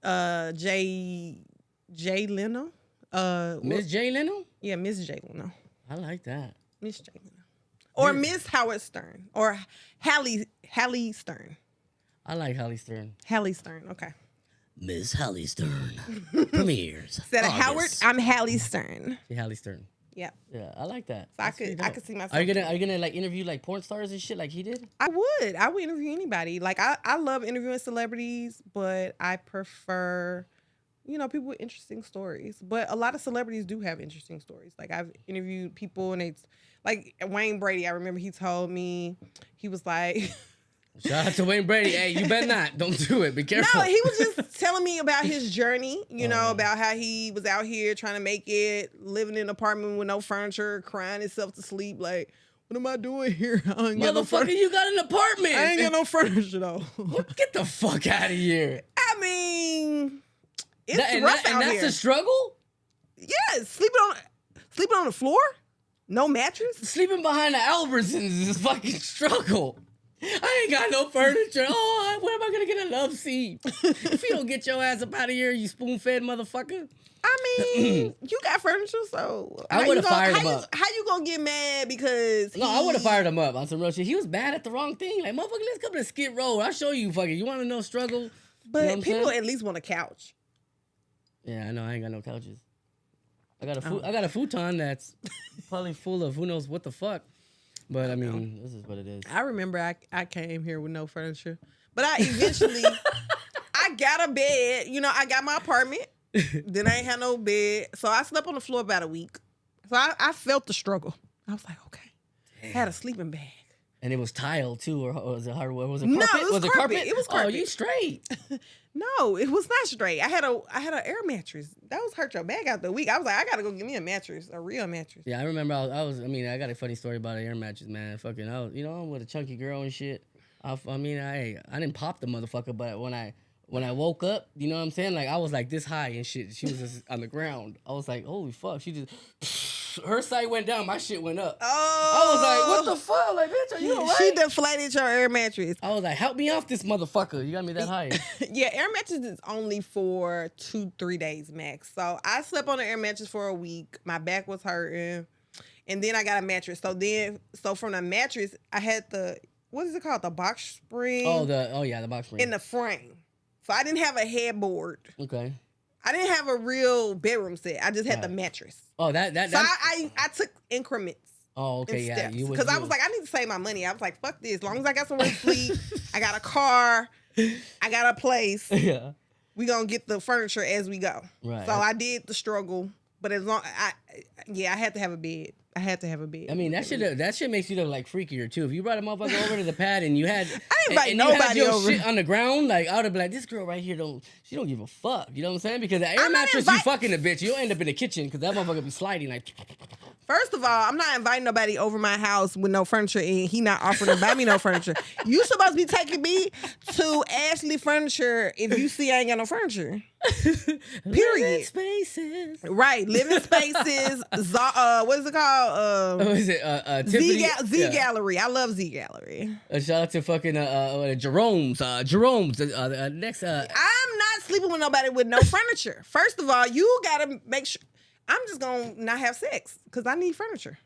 Speaker 6: Leno.
Speaker 1: Miss J Leno?
Speaker 6: Yeah, Miss J Leno.
Speaker 1: I like that.
Speaker 6: Miss J Leno. Or Miss Howard Stern. Or Hallie Stern.
Speaker 1: I like Hallie Stern.
Speaker 6: Hallie Stern, okay.
Speaker 2: Miss Hallie Stern premieres.
Speaker 6: Instead of Howard, I'm Hallie Stern.
Speaker 1: Hallie Stern.
Speaker 6: Yeah.
Speaker 1: Yeah, I like that.
Speaker 6: So I could see myself.
Speaker 1: Are you gonna like interview like porn stars and shit like he did?
Speaker 6: I would interview anybody. Like I love interviewing celebrities, but I prefer, you know, people with interesting stories. But a lot of celebrities do have interesting stories. Like I've interviewed people and it's like Wayne Brady. I remember he told me, he was like,
Speaker 1: shout out to Wayne Brady. Hey, you better not. Don't do it. Be careful.
Speaker 6: No, he was just telling me about his journey, you know, about how he was out here trying to make it, living in an apartment with no furniture, crying himself to sleep. Like, what am I doing here?
Speaker 1: Motherfucker, you got an apartment.
Speaker 6: I ain't got no furniture, though.
Speaker 1: Get the fuck out of here.
Speaker 6: I mean, it's rough out
Speaker 1: here. And that's a struggle?
Speaker 6: Yes. Sleeping on the floor? No mattress?
Speaker 1: Sleeping behind the Albertsons is a fucking struggle. I ain't got no furniture. Oh, where am I gonna get a love seat? If you don't get your ass up out of here, you spoon-fed motherfucker.
Speaker 6: I mean, you got furniture, so
Speaker 1: I would have fired him up.
Speaker 6: How you gonna get mad because
Speaker 1: I would have fired him up on some real shit. He was bad at the wrong thing. Like, motherfucker, let's come to Skid Row. I'll show you, fucking. You want to know struggle?
Speaker 6: But
Speaker 1: you know
Speaker 6: people at least want a couch.
Speaker 1: Yeah, I know. I ain't got no couches. I got a futon that's probably full of who knows what the fuck. But I mean, this is what it is.
Speaker 6: I remember I came here with no furniture, but I eventually I got a bed. You know, I got my apartment. Then I ain't had no bed, so I slept on the floor about a week. So I felt the struggle. I was like, okay, I had a sleeping bag,
Speaker 1: and it was tile too, or was it hardwood? Was it
Speaker 6: carpet?
Speaker 1: No,
Speaker 6: it was carpet. It was carpet.
Speaker 1: Oh, you straight?
Speaker 6: No, it was not straight. I had an air mattress. That was hurt your bag out the week. I was like, I gotta go get me a mattress, a real mattress.
Speaker 1: Yeah, I remember. I got a funny story about an air mattress, man. Fucking, I'm with a chunky girl and shit. I didn't pop the motherfucker, but when I woke up, you know what I'm saying? Like, I was like this high and shit. She was just on the ground. I was like, holy fuck. She just, her site went down, my shit went up.
Speaker 6: Oh.
Speaker 1: I was like, what the fuck? Like, bitch, are you alright?
Speaker 6: She deflated your air mattress.
Speaker 1: I was like, help me off this motherfucker. You got me that high.
Speaker 6: Yeah, air mattress is only for 2-3 days max. So I slept on an air mattress for a week. My back was hurting. And then I got a mattress. So from the mattress, I had what is it called? The box spring.
Speaker 1: The box spring.
Speaker 6: In the frame. So I didn't have a headboard.
Speaker 1: Okay.
Speaker 6: I didn't have a real bedroom set. I just had the mattress.
Speaker 1: Oh, that.
Speaker 6: So I took increments.
Speaker 1: Oh, okay, yeah.
Speaker 6: Because I was like, I need to save my money. I was like, fuck this. As long as I got somewhere to sleep, I got a car, I got a place.
Speaker 1: Yeah.
Speaker 6: We gonna get the furniture as we go.
Speaker 1: Right.
Speaker 6: So I did the struggle, but as long I had to have a bed. I had to have a bed.
Speaker 1: I mean, that shit makes you look like freakier too. If you brought a motherfucker over to the pad and you had,
Speaker 6: I didn't invite
Speaker 1: and
Speaker 6: nobody
Speaker 1: you had your
Speaker 6: over.
Speaker 1: shit on the ground, like I would have been like, this girl right here don't give a fuck. You know what I'm saying? Because the air
Speaker 6: I'm not
Speaker 1: mattress, you fucking a bitch, you'll end up in the kitchen because that motherfucker be sliding like.
Speaker 6: First of all, I'm not inviting nobody over my house with no furniture and he not offering to buy me no furniture. You supposed to be taking me to Ashley Furniture if you see I ain't got no furniture. Period.
Speaker 1: Living spaces.
Speaker 6: Right. Living spaces. What is it called?
Speaker 1: What is it? Tiffany?
Speaker 6: Z Gallery. I love Z Gallery.
Speaker 1: Shout out to fucking Jerome's. Next.
Speaker 6: I'm not sleeping with nobody with no furniture. First of all, you gotta make sure. I'm just gonna not have sex because I need furniture.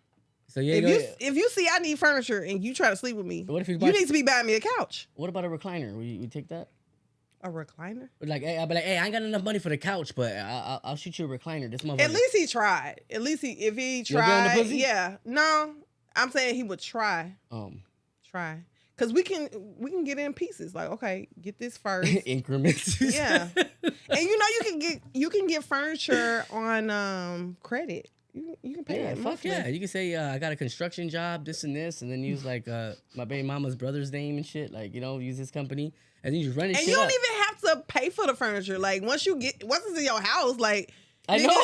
Speaker 1: So yeah,
Speaker 6: if you see I need furniture and you try to sleep with me,
Speaker 1: what if you
Speaker 6: need to be buying me a couch.
Speaker 1: What about a recliner? We take that?
Speaker 6: A recliner?
Speaker 1: Like, hey, I'll be like, hey, I ain't got enough money for the couch, but I'll shoot you a recliner. This motherfucker.
Speaker 6: At least he tried. At least if he tried, yeah. No, I'm saying he would try. Try. Cause we can get it in pieces. Like, okay, get this first.
Speaker 1: Increments.
Speaker 6: Yeah. And you can get furniture on credit. You can pay that.
Speaker 1: Fuck yeah. You can say I got a construction job, this and this, and then use like my baby mama's brother's name and shit. Like, use his company. And then you just run it.
Speaker 6: And you don't even have to pay for the furniture. Like once it's in your house, like
Speaker 1: I know.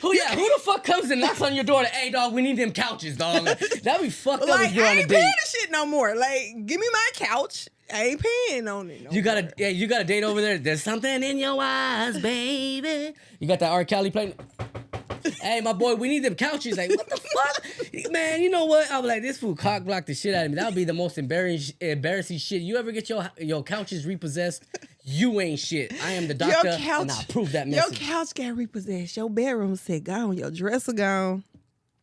Speaker 1: Who the fuck comes and knocks on your door? Like, hey, dog, we need them couches, dog. That'd be fucked up if you're on a date.
Speaker 6: I ain't paying the shit no more. Like, give me my couch. I ain't paying on it.
Speaker 1: You got a date over there. There's something in your eyes, baby. You got that R. Kelly playing. Hey, my boy, we need them couches. Like, what the fuck? Man, you know what? I was like, this fool cock blocked the shit out of me. That would be the most embarrassing shit. You ever get your couches repossessed? You ain't shit. I am the doctor, and I'll prove that message.
Speaker 6: Your couch got repossessed. Your bedroom set gone. Your dresser gone.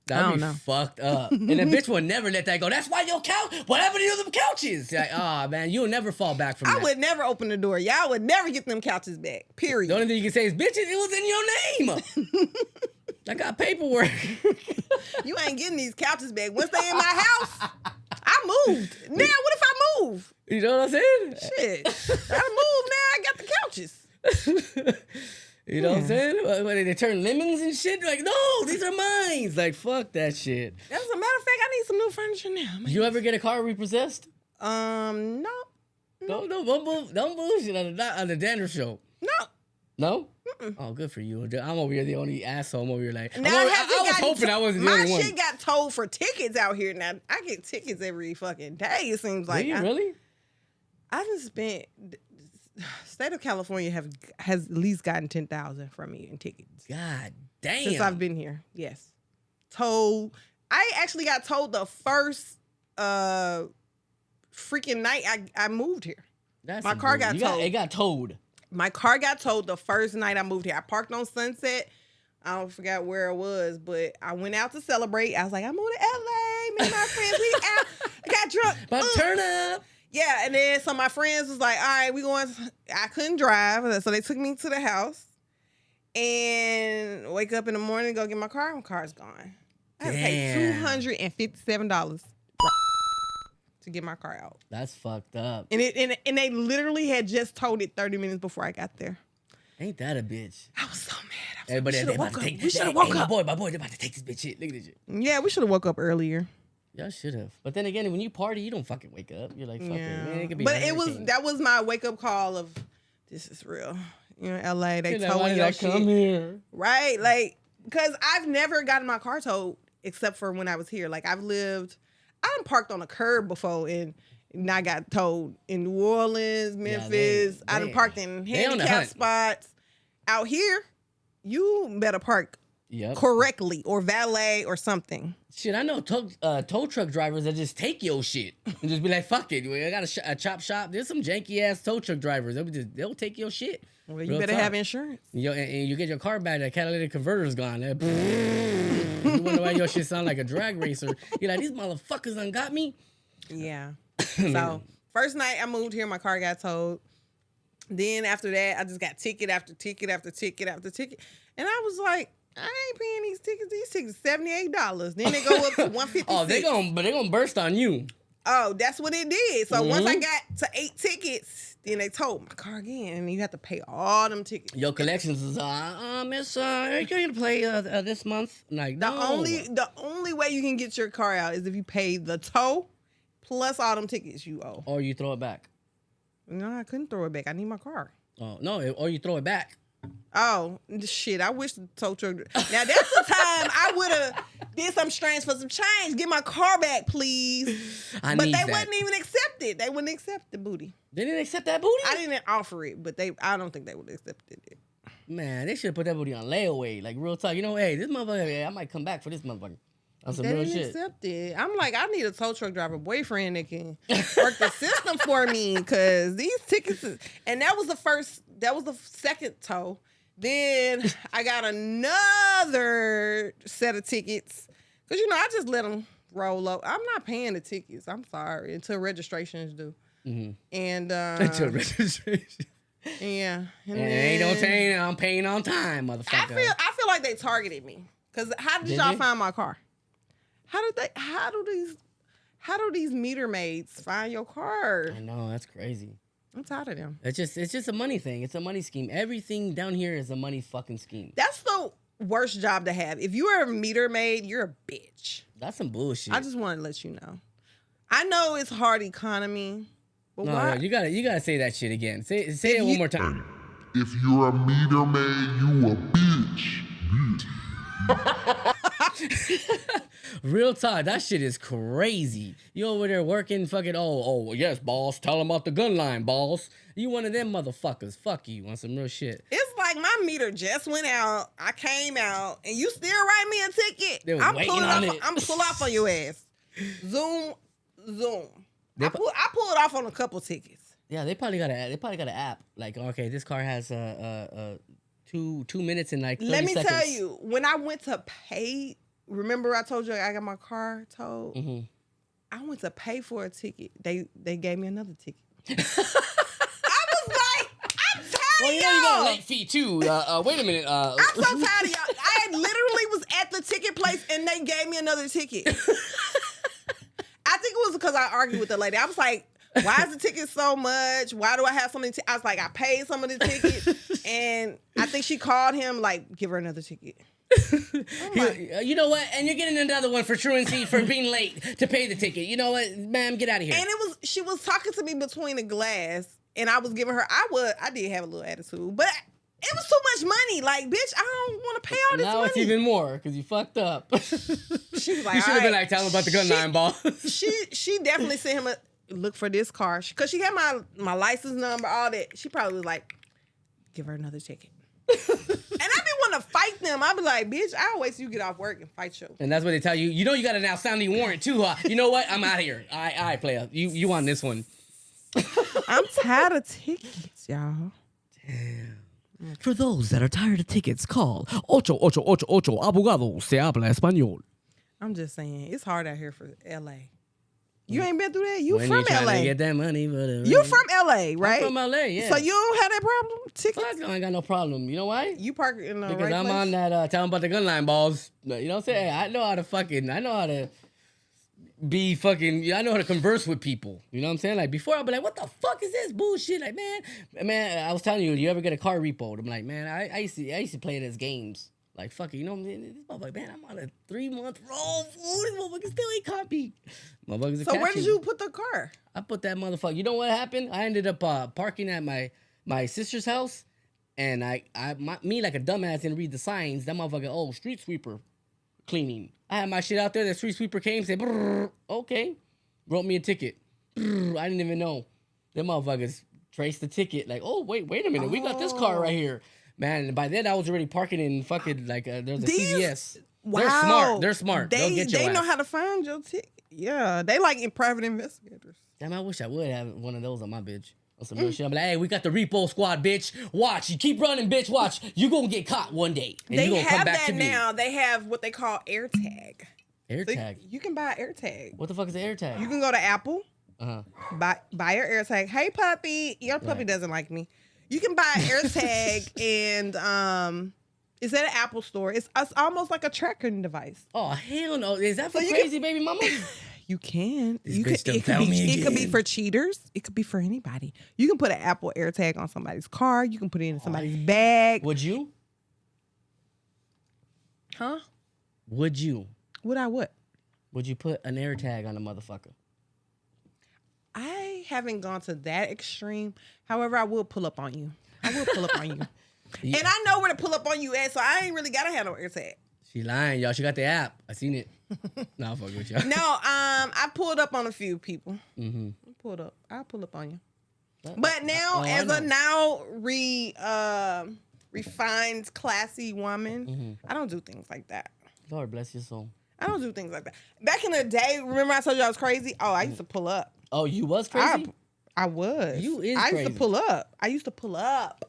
Speaker 1: That'd be fucked up. And the bitch will never let that go. That's why your couch, whatever to them couches. Like, man, you'll never fall back from that.
Speaker 6: I would never open the door. Y'all would never get them couches back. Period.
Speaker 1: The only thing you can say is, bitches, it was in your name. I got paperwork.
Speaker 6: You ain't getting these couches back. Once they in my house, I moved. Now, what if I move?
Speaker 1: You know what I'm saying?
Speaker 6: Shit. I moved now. I got the couches.
Speaker 1: You know what I'm saying? When they turn lemons and shit, like, no, these are mine. Like, fuck that shit.
Speaker 6: As a matter of fact, I need some new furniture now.
Speaker 1: You ever get a car repossessed?
Speaker 6: No.
Speaker 1: Don't bullshit on the DrDandruff show. No? Mm-mm. Oh, good for you. I'm over here the only asshole over here. Like, I was hoping I wasn't the only one.
Speaker 6: My shit got told for tickets out here. Now, I get tickets every fucking day, it seems like.
Speaker 1: Really?
Speaker 6: I just spent... State of California has at least gotten $10,000 from me in tickets.
Speaker 1: God damn.
Speaker 6: Since I've been here, yes. Told. I actually got told the first freaking night I moved here. My car got towed.
Speaker 1: It got towed.
Speaker 6: My car got towed the first night I moved here. I parked on Sunset. I don't forget where it was, but I went out to celebrate. I was like, I'm going to LA. Me and my friends, we out. I got drunk.
Speaker 1: But turn up.
Speaker 6: Yeah, and then so my friends was like, all right, we going. I couldn't drive, so they took me to the house. And wake up in the morning, go get my car. My car's gone. I had to pay $257 to get my car out.
Speaker 1: That's fucked up.
Speaker 6: And they literally had just towed it 30 minutes before I got there.
Speaker 1: Ain't that a bitch?
Speaker 6: I was so mad.
Speaker 1: Everybody, we should have woke up. My boy, they about to take this bitch shit. Look at this shit.
Speaker 6: Yeah, we should have woke up earlier.
Speaker 1: Y'all should have. But then again, when you party, you don't fucking wake up. You're like, fuck it. Man, it could be
Speaker 6: but that was my wake up call of, this is real. You know, LA, they towing your shit.
Speaker 1: Come here.
Speaker 6: Right? Like, because I've never gotten my car towed except for when I was here. Like, I done parked on a curb before and I got towed in New Orleans, Memphis. I done parked in handicap spots. Out here, you better park
Speaker 1: Yep.
Speaker 6: correctly or valet or something.
Speaker 1: Shit, I know tow truck drivers that just take your shit and just be like, fuck it. I got a chop shop. There's some janky ass tow truck drivers. They'll take your shit.
Speaker 6: Well, you
Speaker 1: Real
Speaker 6: better
Speaker 1: talk.
Speaker 6: have insurance.
Speaker 1: And you get your car back, that catalytic converter's gone. You wonder why your shit sound like a drag racer. You're like, these motherfuckers done got me.
Speaker 6: Yeah. So first night I moved here, my car got towed. Then after that, I just got ticket after ticket after ticket after ticket. And I was like, I ain't paying these tickets. These tickets $78. Then they go up to $156.
Speaker 1: Oh, they're gonna burst on you.
Speaker 6: Oh, that's what it did. So once I got to 8 tickets, then they towed my car again, and you have to pay all them tickets.
Speaker 1: Your collections is miss, are you gonna play this month? Like,
Speaker 6: The
Speaker 1: no.
Speaker 6: only way you can get your car out is if you pay the tow plus all them tickets you owe.
Speaker 1: Or you throw it back.
Speaker 6: No, I couldn't throw it back. I need my car.
Speaker 1: Oh no, or you throw it back.
Speaker 6: Oh, shit. I wish the tow truck. Now, that's the time I would have did some strange for some change. Get my car back, please. But they wouldn't even accept it. They wouldn't accept the booty.
Speaker 1: They didn't accept that booty?
Speaker 6: I didn't offer it, but I don't think they would have accepted it.
Speaker 1: Man, they should have put that booty on layaway. Like, real talk. You know, hey, this motherfucker, hey, I might come back for this motherfucker. On some
Speaker 6: They
Speaker 1: real
Speaker 6: didn't
Speaker 1: shit.
Speaker 6: accept it. I'm like, I need a tow truck driver boyfriend that can work the system for me, because these tickets and that was the second tow. Then I got another set of tickets because I just let them roll up. I'm not paying the tickets. I'm sorry, until registration is due. Mm-hmm. And
Speaker 1: Until registration.
Speaker 6: Yeah,
Speaker 1: and ain't no saying I'm paying on time, motherfucker.
Speaker 6: I feel like they targeted me, because how did y'all find my car? How do these meter maids find your car?
Speaker 1: I know, that's crazy.
Speaker 6: I'm tired of them.
Speaker 1: It's just a money thing. It's a money scheme. Everything down here is a money fucking scheme.
Speaker 6: That's the worst job to have. If you are a meter maid, you're a bitch.
Speaker 1: That's some bullshit.
Speaker 6: I just want to let you know. I know it's hard economy, but why?
Speaker 1: No, you gotta say that shit again. Say it one more time.
Speaker 7: If you're a meter maid, you a bitch.
Speaker 1: Real talk, that shit is crazy. You over there working fucking, oh, yes, boss. Tell them about the gun line, boss. You one of them motherfuckers. Fuck you on some real shit.
Speaker 6: It's like my meter just went out. I came out, and you still write me a ticket.
Speaker 1: They was waiting on it.
Speaker 6: I'm pull off on your ass. Zoom. I pulled off on a couple tickets.
Speaker 1: Yeah, they probably got an app. Like, okay, this car has 2 minutes and like 30
Speaker 6: Let me
Speaker 1: seconds.
Speaker 6: tell you, when I went to pay, remember I told you I got my car towed?
Speaker 1: Mm-hmm.
Speaker 6: I went to pay for a ticket. They gave me another ticket. I was like, I'm tired
Speaker 1: Well,
Speaker 6: of
Speaker 1: you
Speaker 6: y'all.
Speaker 1: know you got a late fee too. Wait a minute.
Speaker 6: I'm so tired of y'all. I literally was at the ticket place and they gave me another ticket. I think it was because I argued with the lady. I was like, why is the ticket so much? Why do I have so many tickets? I was like, I paid some of the tickets. And I think she called him, like, give her another ticket.
Speaker 1: You know what? And you're getting another one for truancy for being late to pay the ticket. You know what, ma'am? Get out of here.
Speaker 6: And she was talking to me between the glass, and I was giving her. I did have a little attitude, but it was too much money. Like, bitch, I don't want to pay all this
Speaker 1: now
Speaker 6: money.
Speaker 1: it's even more because you fucked up.
Speaker 6: She was like,
Speaker 1: you should have been like, tell him about the gun line, boss.
Speaker 6: She definitely sent him a look for this car because she had my license number, all that. She probably was like, give her another ticket. And I be want to fight them. I be like, bitch, I'll wait till you get off work and fight you.
Speaker 1: And that's what they tell you. You know you got an outstanding warrant too, huh? You know what? I'm out of here. All right, player. You on this one.
Speaker 6: I'm tired of tickets, y'all.
Speaker 1: For those that are tired of tickets, call 8888 Abogado se habla español.
Speaker 6: I'm just saying, it's hard out here for LA. You ain't been through that? You
Speaker 1: When
Speaker 6: from
Speaker 1: you trying
Speaker 6: LA.
Speaker 1: to get that money, but
Speaker 6: You from LA, right?
Speaker 1: I'm from LA, yeah.
Speaker 6: So you don't have that problem? Tickets?
Speaker 1: Fuck, I ain't got no problem. You know why?
Speaker 6: You park in the
Speaker 1: Because
Speaker 6: right
Speaker 1: I'm
Speaker 6: place?
Speaker 1: on that tell them about the gun line, balls. You know what I'm saying? I know how to be fucking, I know how to converse with people. You know what I'm saying? Like, before I'd be like, what the fuck is this bullshit? Like, man, I was telling you ever get a car repoed? I'm like, man, I used to play it as games. Like, fuck it, you know what I'm saying? This motherfucker, man, I'm on a 3-month roll, fool. This motherfucker still ain't caught me. Motherfuckers
Speaker 6: So where did you put the car?
Speaker 1: I put that motherfucker. You know what happened? I ended up parking at my sister's house, and me like a dumbass didn't read the signs. That motherfucker, street sweeper cleaning. I had my shit out there. The street sweeper came, said, okay, wrote me a ticket. I didn't even know. Them motherfuckers traced the ticket. Like, wait a minute, we got this car right here. Man, by then I was already parking in fucking like there's a
Speaker 6: These-
Speaker 1: CVS.
Speaker 6: Wow.
Speaker 1: They're smart. They're smart. They'll get your
Speaker 6: They know
Speaker 1: ass.
Speaker 6: how to find your ticket. Yeah, they like in private investigators.
Speaker 1: Damn, I wish I would have one of those on my bitch. On some real shit. I'm like, hey, we got the repo squad, bitch. Watch. You keep running, bitch. Watch. You gonna get caught one day. And
Speaker 6: They
Speaker 1: you gonna come
Speaker 6: have
Speaker 1: back
Speaker 6: that
Speaker 1: to me.
Speaker 6: now. They have what they call AirTag.
Speaker 1: AirTag.
Speaker 6: You can buy an AirTag.
Speaker 1: What the fuck is an AirTag?
Speaker 6: You can go to Apple,
Speaker 1: Uh-huh.
Speaker 6: buy your AirTag. Hey, puppy. Your puppy doesn't like me. You can buy an AirTag and it's at an Apple store. It's almost like a tracking device.
Speaker 1: Oh, hell no. Is that for
Speaker 6: you
Speaker 1: crazy baby mama?
Speaker 6: You can.
Speaker 1: This
Speaker 6: You
Speaker 1: bitch done
Speaker 6: it could
Speaker 1: found
Speaker 6: be.
Speaker 1: me
Speaker 6: It could be
Speaker 1: again.
Speaker 6: for cheaters. It could be for anybody. You can put an Apple AirTag on somebody's car. You can put it in somebody's bag.
Speaker 1: Would you?
Speaker 6: Huh?
Speaker 1: Would you?
Speaker 6: Would I what?
Speaker 1: Would you put an AirTag on a motherfucker?
Speaker 6: I haven't gone to that extreme. However, I will pull up on you. I will pull up on you.
Speaker 1: Yeah.
Speaker 6: And I know where to pull up on you at, so I ain't really gotta have no AirTag.
Speaker 1: She lying, y'all. She got the app. I seen it. Nah, fuck with y'all.
Speaker 6: No, I pulled up on a few people.
Speaker 1: Mm-hmm.
Speaker 6: I'll pull up on you. But now,
Speaker 1: I
Speaker 6: as
Speaker 1: know.
Speaker 6: a now refined, classy woman,
Speaker 1: Mm-hmm.
Speaker 6: I don't do things like that.
Speaker 1: Lord bless your soul.
Speaker 6: I don't do things like that. Back in the day, remember I told you I was crazy? Oh, I used to pull up.
Speaker 1: Oh, you was crazy?
Speaker 6: I was.
Speaker 1: You is
Speaker 6: I used
Speaker 1: crazy.
Speaker 6: to pull up. I used to pull up.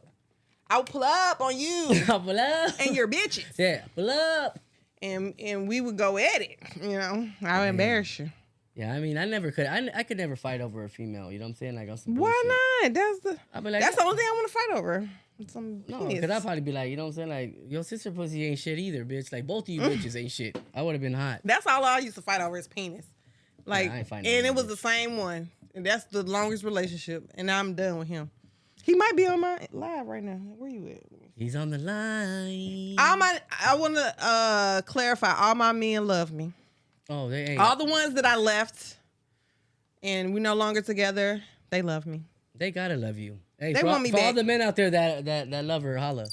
Speaker 6: I would pull up on you
Speaker 1: Pull up.
Speaker 6: and your bitches.
Speaker 1: Yeah, pull up.
Speaker 6: And we would go at it. You know, I would embarrass you.
Speaker 1: Yeah, I mean, I never could. I could never fight over a female. You know what I'm saying? Like on some
Speaker 6: Why
Speaker 1: bullshit.
Speaker 6: not?
Speaker 1: I'd be like,
Speaker 6: That's the only thing I want to fight over. Some
Speaker 1: no,
Speaker 6: penis.
Speaker 1: because I'd probably be like, you know what I'm saying? Like, your sister pussy ain't shit either, bitch. Like, both of you bitches ain't shit. I would have been hot.
Speaker 6: That's all I used to fight over is penis. Like,
Speaker 1: I ain't fighting
Speaker 6: and
Speaker 1: over
Speaker 6: it was
Speaker 1: bitch.
Speaker 6: the same one. And that's the longest relationship. And I'm done with him. He might be on my live right now. Where you at?
Speaker 1: He's on the line.
Speaker 6: I want to clarify. All my men love me.
Speaker 1: Oh, they ain't.
Speaker 6: All the ones that I left and we're no longer together, they love me.
Speaker 1: They gotta love you. Hey,
Speaker 6: They
Speaker 1: for,
Speaker 6: want me
Speaker 1: for all
Speaker 6: back.
Speaker 1: the men out there that love her, holla.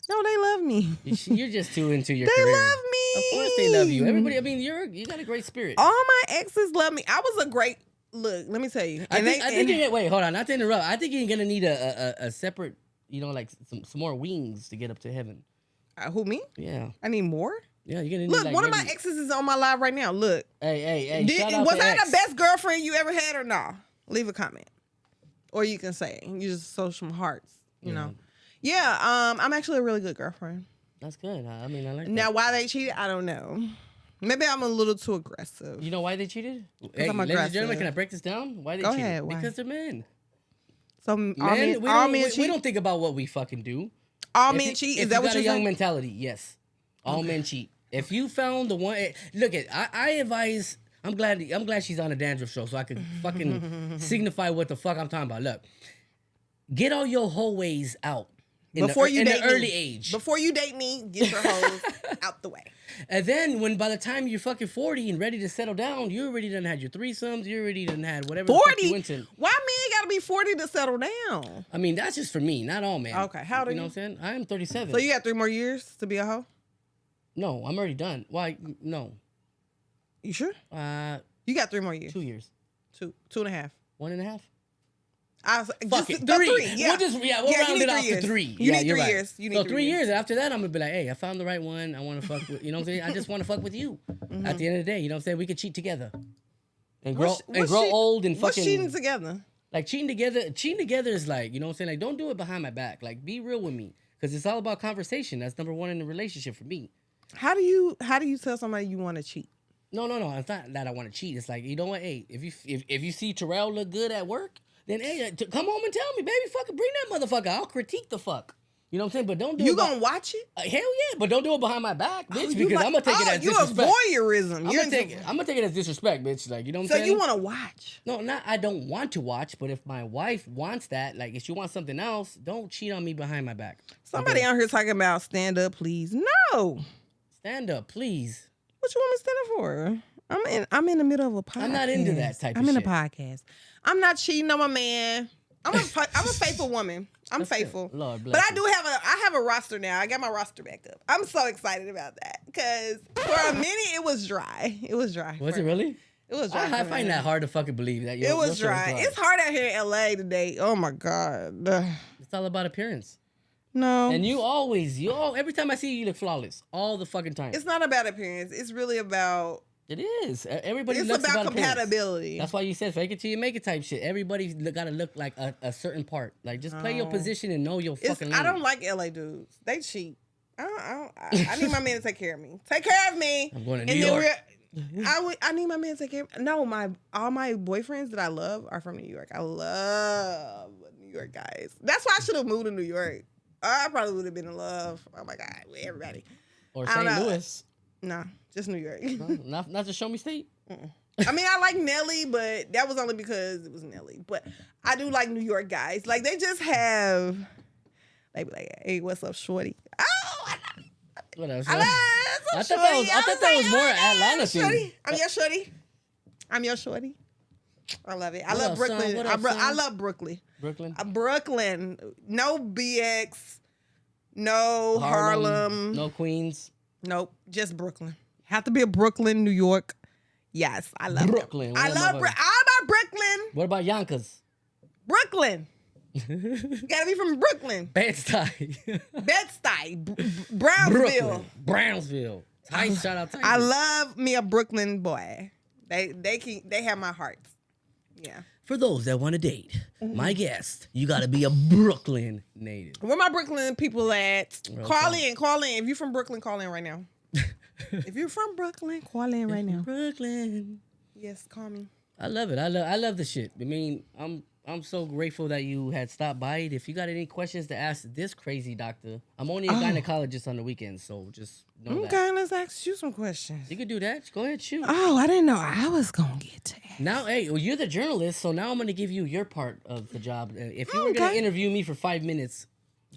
Speaker 6: No, they love me.
Speaker 1: You're just too into your
Speaker 6: They
Speaker 1: career.
Speaker 6: love me.
Speaker 1: Of course they love you. Everybody, I mean, you got a great spirit.
Speaker 6: All my exes love me. I was a great look. Let me tell you.
Speaker 1: I
Speaker 6: And
Speaker 1: think wait, hold on, not to interrupt. I think you're gonna need a separate, you know, like some more wings to get up to heaven.
Speaker 6: who me?
Speaker 1: Yeah,
Speaker 6: I need more.
Speaker 1: yeah, you're gonna need
Speaker 6: Look,
Speaker 1: like
Speaker 6: one of my
Speaker 1: maybe-
Speaker 6: exes is on my live right now. Look,
Speaker 1: Hey, shout out
Speaker 6: was
Speaker 1: to
Speaker 6: I
Speaker 1: X.
Speaker 6: the best girlfriend you ever had or no? Leave a comment, or you can say you just show some hearts. You know. Yeah. I'm actually a really good girlfriend.
Speaker 1: That's good. I mean, I like
Speaker 6: Now,
Speaker 1: that.
Speaker 6: why they cheated, I don't know. Maybe I'm a little too aggressive.
Speaker 1: You know why they cheated? Hey,
Speaker 6: I'm
Speaker 1: ladies and gentlemen,
Speaker 6: aggressive.
Speaker 1: can I break this down? Why they
Speaker 6: Go
Speaker 1: cheated?
Speaker 6: ahead, why?
Speaker 1: Because they're men.
Speaker 6: So all
Speaker 1: Men,
Speaker 6: men,
Speaker 1: we,
Speaker 6: all
Speaker 1: don't,
Speaker 6: men
Speaker 1: we,
Speaker 6: cheat.
Speaker 1: we don't think about what we fucking do.
Speaker 6: All
Speaker 1: If
Speaker 6: men
Speaker 1: you-
Speaker 6: cheat.
Speaker 1: If
Speaker 6: Is that
Speaker 1: you
Speaker 6: what
Speaker 1: got
Speaker 6: you're
Speaker 1: a young
Speaker 6: saying?
Speaker 1: mentality? Yes. All men cheat. If you found the one, look at I advise. I'm glad she's on a dandruff show so I can fucking signify what the fuck I'm talking about. Look, get all your hoe ways out in
Speaker 6: Before you
Speaker 1: in
Speaker 6: date
Speaker 1: the early
Speaker 6: me.
Speaker 1: age.
Speaker 6: Before you date me, get your hoes out the way.
Speaker 1: And then when by the time you're fucking 40 and ready to settle down, you already done had your threesomes. You already done had whatever the fuck you
Speaker 6: 40?
Speaker 1: went to.
Speaker 6: Why men gotta be 40 to settle down?
Speaker 1: I mean, that's just for me, not all men.
Speaker 6: Okay, how old are
Speaker 1: you know
Speaker 6: you?
Speaker 1: what I'm saying? I am 37.
Speaker 6: So you got 3 more years to be a hoe?
Speaker 1: No, I'm already done. Why? No.
Speaker 6: You sure?
Speaker 1: Uh,
Speaker 6: You got 3 more years.
Speaker 1: 2 years.
Speaker 6: 2.5.
Speaker 1: 1.5.
Speaker 6: I was
Speaker 1: Fuck
Speaker 6: just
Speaker 1: it.
Speaker 6: go
Speaker 1: 3.
Speaker 6: 3. Yeah.
Speaker 1: We'll
Speaker 6: you
Speaker 1: round
Speaker 6: need
Speaker 1: it
Speaker 6: 3
Speaker 1: off
Speaker 6: years.
Speaker 1: to 3.
Speaker 6: You
Speaker 1: Yeah,
Speaker 6: need
Speaker 1: you're
Speaker 6: 3
Speaker 1: right.
Speaker 6: years. You need
Speaker 1: so
Speaker 6: 3
Speaker 1: 3
Speaker 6: years.
Speaker 1: years. After that, I'm gonna be like, hey, I found the right one. I want to fuck with. You know what I'm saying? I just want to fuck with you.
Speaker 6: Mm-hmm.
Speaker 1: At the end of the day, you know what I'm saying? We could cheat together. And
Speaker 6: What's
Speaker 1: grow old and
Speaker 6: What's
Speaker 1: fucking.
Speaker 6: cheating together?
Speaker 1: Like cheating together. Cheating together is like, you know what I'm saying? Like, don't do it behind my back. Like, be real with me, because it's all about conversation. That's number one in the relationship for me.
Speaker 6: How do you tell somebody you want to cheat?
Speaker 1: No. It's not that I want to cheat. It's like, you know what? Hey, if you see Terrell look good at work, then hey, come home and tell me, baby. Fucking bring that motherfucker. I'll critique the fuck. You know what I'm saying? But don't do
Speaker 6: You
Speaker 1: it.
Speaker 6: gonna watch it?
Speaker 1: Hell yeah, but don't do it behind my back, bitch.
Speaker 6: You
Speaker 1: because
Speaker 6: like-
Speaker 1: I'm gonna take it as
Speaker 6: you
Speaker 1: disrespect.
Speaker 6: voyeurism.
Speaker 1: I'm
Speaker 6: You're
Speaker 1: gonna take it as disrespect, bitch. Like, you know what
Speaker 6: So
Speaker 1: I'm saying?
Speaker 6: you want to watch?
Speaker 1: No, not I don't want to watch, but if my wife wants that, like if she wants something else, don't cheat on me behind my back.
Speaker 6: Somebody
Speaker 1: Okay?
Speaker 6: out here talking about stand up, please. No.
Speaker 1: Stand up, please.
Speaker 6: What you want me to stand up for? I'm in the middle of a podcast.
Speaker 1: I'm not into that type of
Speaker 6: I'm in
Speaker 1: shit.
Speaker 6: a podcast. I'm not cheating on my man. I'm a faithful woman. I'm
Speaker 1: That's good.
Speaker 6: faithful.
Speaker 1: Lord bless
Speaker 6: But I
Speaker 1: you.
Speaker 6: do have a roster now. I got my roster back up. I'm so excited about that because for a minute it was dry. It was dry.
Speaker 1: Was it really?
Speaker 6: It was dry.
Speaker 1: I
Speaker 6: for a
Speaker 1: find
Speaker 6: minute.
Speaker 1: that hard to fucking believe that.
Speaker 6: It was dry. It's hard out here in LA today. Oh my God.
Speaker 1: It's all about appearance.
Speaker 6: No.
Speaker 1: And every time I see you, you look flawless all the fucking time.
Speaker 6: It's not about appearance. It's really about.
Speaker 1: It is. Everybody
Speaker 6: It's
Speaker 1: looks
Speaker 6: about
Speaker 1: appearance.
Speaker 6: compatibility.
Speaker 1: That's why you said fake it till you make it type shit. Everybody gotta look like a certain part. Like just play your position and know your fucking lane.
Speaker 6: I don't like LA dudes. They cheat. I need my man to take care of me. Take care of me.
Speaker 1: I'm going to New York.
Speaker 6: I need my man to take care of me. No, all my boyfriends that I love are from New York. I love New York guys. That's why I should have moved to New York. I probably would have been in love. Oh my God, with everybody.
Speaker 1: Or St. Louis.
Speaker 6: No, just New York.
Speaker 1: No, not to show me state.
Speaker 6: I mean, I like Nelly, but that was only because it was Nelly. But I do like New York guys. Like, they just have, they be like, hey, what's up, shorty? Oh,
Speaker 1: What else?
Speaker 6: I
Speaker 1: I thought that was more Atlanta thing.
Speaker 6: I'm your shorty. I'm your shorty. I love it. I
Speaker 1: What
Speaker 6: love
Speaker 1: up,
Speaker 6: Brooklyn.
Speaker 1: son? What up, son?
Speaker 6: I love Brooklyn.
Speaker 1: Brooklyn.
Speaker 6: Brooklyn. No BX. No Harlem.
Speaker 1: No Queens.
Speaker 6: Nope. Just Brooklyn. Have to be a Brooklyn, New York. Yes, I love
Speaker 1: Brooklyn.
Speaker 6: I love Brooklyn. I'm about Brooklyn.
Speaker 1: What about Yonkers?
Speaker 6: Brooklyn. Gotta be from Brooklyn.
Speaker 1: Bed-Stuy.
Speaker 6: Bed-Stuy. Brownsville.
Speaker 1: Brownsville. Tight, shout out Tight.
Speaker 6: I love me a Brooklyn boy. They have my heart. Yeah.
Speaker 1: For those that want to date, my guest, you gotta be a Brooklyn native.
Speaker 6: Where my Brooklyn people at?
Speaker 1: Okay.
Speaker 6: Call in. If you're from Brooklyn, call in right now. If you're from Brooklyn, call in right now.
Speaker 1: Brooklyn.
Speaker 6: Yes, call me.
Speaker 1: I love it. I love the shit. I mean, I'm so grateful that you had stopped by. If you got any questions to ask this crazy doctor, I'm only a gynecologist on the weekends, so just know that.
Speaker 6: Okay, let's ask you some questions.
Speaker 1: You can do that. Go ahead, shoot.
Speaker 6: Oh, I didn't know I was gonna get to ask.
Speaker 1: Now, hey, well, you're the journalist, so now I'm gonna give you your part of the job. If you were gonna interview me for 5 minutes,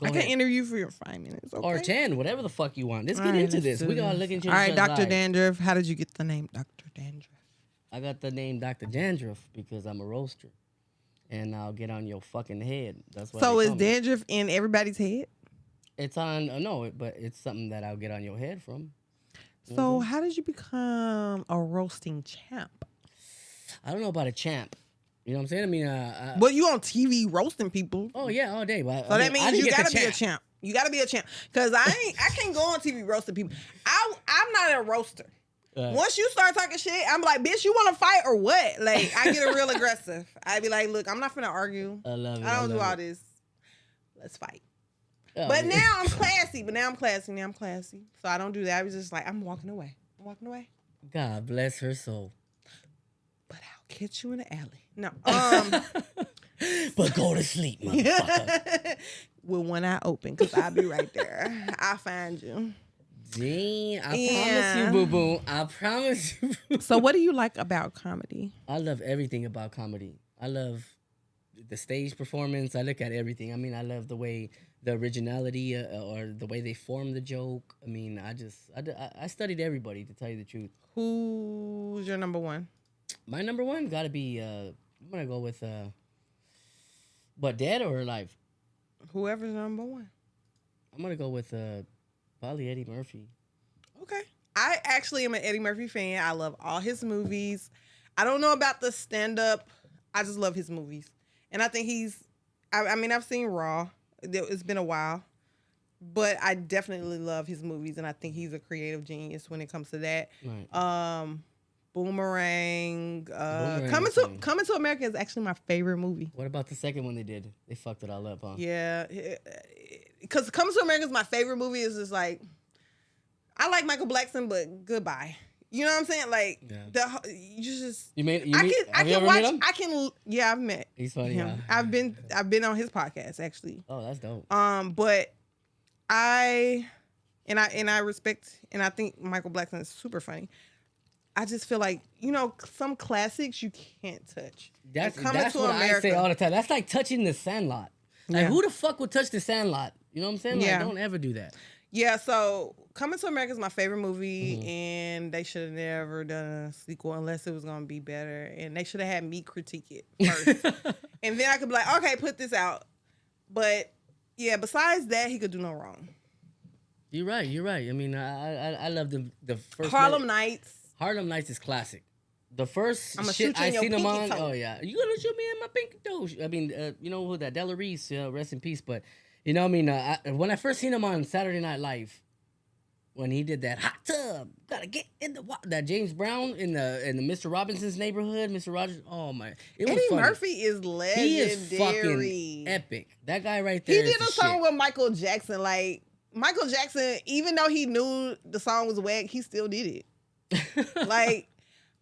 Speaker 6: I can interview for your 5 minutes, okay?
Speaker 1: Or 10, whatever the fuck you want. Let's
Speaker 6: All
Speaker 1: get
Speaker 6: right,
Speaker 1: into
Speaker 6: let's
Speaker 1: this.
Speaker 6: do
Speaker 1: We gotta
Speaker 6: this.
Speaker 1: look into
Speaker 6: All right,
Speaker 1: each
Speaker 6: Dr.
Speaker 1: other's eyes.
Speaker 6: Dandruff, how did you get the name Dr. Dandruff?
Speaker 1: I got the name Dr. Dandruff because I'm a roaster. And I'll get on your fucking head. That's what.
Speaker 6: So
Speaker 1: they
Speaker 6: is
Speaker 1: call me.
Speaker 6: dandruff in everybody's head?
Speaker 1: It's on no, but it's something that I'll get on your head from.
Speaker 6: So how did you become a roasting champ?
Speaker 1: I don't know about a champ. You know what I'm saying? I mean,
Speaker 6: Well, you on TV roasting people.
Speaker 1: oh yeah, all day. But
Speaker 6: So that means you gotta be a
Speaker 1: champ.
Speaker 6: champ. You gotta be a champ. Cause I can't go on TV roasting people. I'm not a roaster. Once you start talking shit, I'm like, bitch, you want to fight or what? Like, I get real aggressive. I be like, look, I'm not finna argue.
Speaker 1: I love it.
Speaker 6: I don't do
Speaker 1: love
Speaker 6: all
Speaker 1: it.
Speaker 6: this. Let's fight.
Speaker 1: Oh,
Speaker 6: But
Speaker 1: yeah.
Speaker 6: now I'm classy. So I don't do that. I was just like, I'm walking away.
Speaker 1: God bless her soul.
Speaker 6: But I'll catch you in the alley. No.
Speaker 1: But go to sleep, motherfucker.
Speaker 6: With one eye open, because I'll be right there. I'll find you.
Speaker 1: Gee, I
Speaker 6: Yeah.
Speaker 1: promise you, boo boo. I promise you.
Speaker 6: So what do you like about comedy?
Speaker 1: I love everything about comedy. I love the stage performance. I look at everything. I mean, I love the way the originality or the way they form the joke. I mean, I studied everybody, to tell you the truth.
Speaker 6: Who's your number one?
Speaker 1: My number one got to be, I'm going to go with, dead or alive?
Speaker 6: Whoever's number one.
Speaker 1: I'm going to go with probably Eddie Murphy.
Speaker 6: Okay. I actually am an Eddie Murphy fan. I love all his movies. I don't know about the stand-up. I just love his movies. And I think I mean, I've seen Raw. It's been a while. But I definitely love his movies, and I think he's a creative genius when it comes to that.
Speaker 1: Right.
Speaker 6: Boomerang.
Speaker 1: Boomerang
Speaker 6: Coming to America is actually my favorite movie.
Speaker 1: What about the second one they did? They fucked it all up, huh?
Speaker 6: Yeah. Because Coming to America is my favorite movie. It's just like, I like Michael Blackson, but goodbye. You know what I'm saying? Like, you just.
Speaker 1: Have you
Speaker 6: I can
Speaker 1: ever
Speaker 6: watch.
Speaker 1: met him?
Speaker 6: Yeah, I've met.
Speaker 1: He's funny,
Speaker 6: him.
Speaker 1: huh?
Speaker 6: I've been on his podcast actually.
Speaker 1: Oh, that's dope.
Speaker 6: But I respect, and I think Michael Blackson is super funny. I just feel like, some classics you can't touch.
Speaker 1: That's
Speaker 6: Coming to
Speaker 1: what
Speaker 6: America.
Speaker 1: I say all the time. That's like touching the Sandlot. Like,
Speaker 6: Yeah.
Speaker 1: who the fuck would touch the Sandlot? You know what I'm saying? Like,
Speaker 6: Yeah.
Speaker 1: don't ever do that.
Speaker 6: Yeah, so Coming to America is my favorite movie, and they should have never done a sequel unless it was going to be better. And they should have had me critique it first. And then I could be like, okay, put this out. But, yeah, besides that, he could do no wrong.
Speaker 1: You're right. I mean, I love the first
Speaker 6: Harlem Nights.
Speaker 1: Harlem Nights is classic. The first
Speaker 6: I'ma
Speaker 1: shit
Speaker 6: shoot you
Speaker 1: I
Speaker 6: in your
Speaker 1: seen him
Speaker 6: pinky
Speaker 1: on.
Speaker 6: toe.
Speaker 1: Oh yeah, you gonna shoot me in my pinky toe? I mean, you know who that? Della Reese, rest in peace. But You know, I mean, when I first seen him on Saturday Night Live, when he did that hot tub, gotta get in the water, that James Brown in the Mr. Robinson's neighborhood, Mr. Rogers. Oh my, it was
Speaker 6: Eddie
Speaker 1: funny.
Speaker 6: Murphy is legendary.
Speaker 1: He is fucking epic. That guy right there.
Speaker 6: He did
Speaker 1: is
Speaker 6: a song
Speaker 1: shit.
Speaker 6: with Michael Jackson. Like Michael Jackson, even though he knew the song was whack, he still did it. Like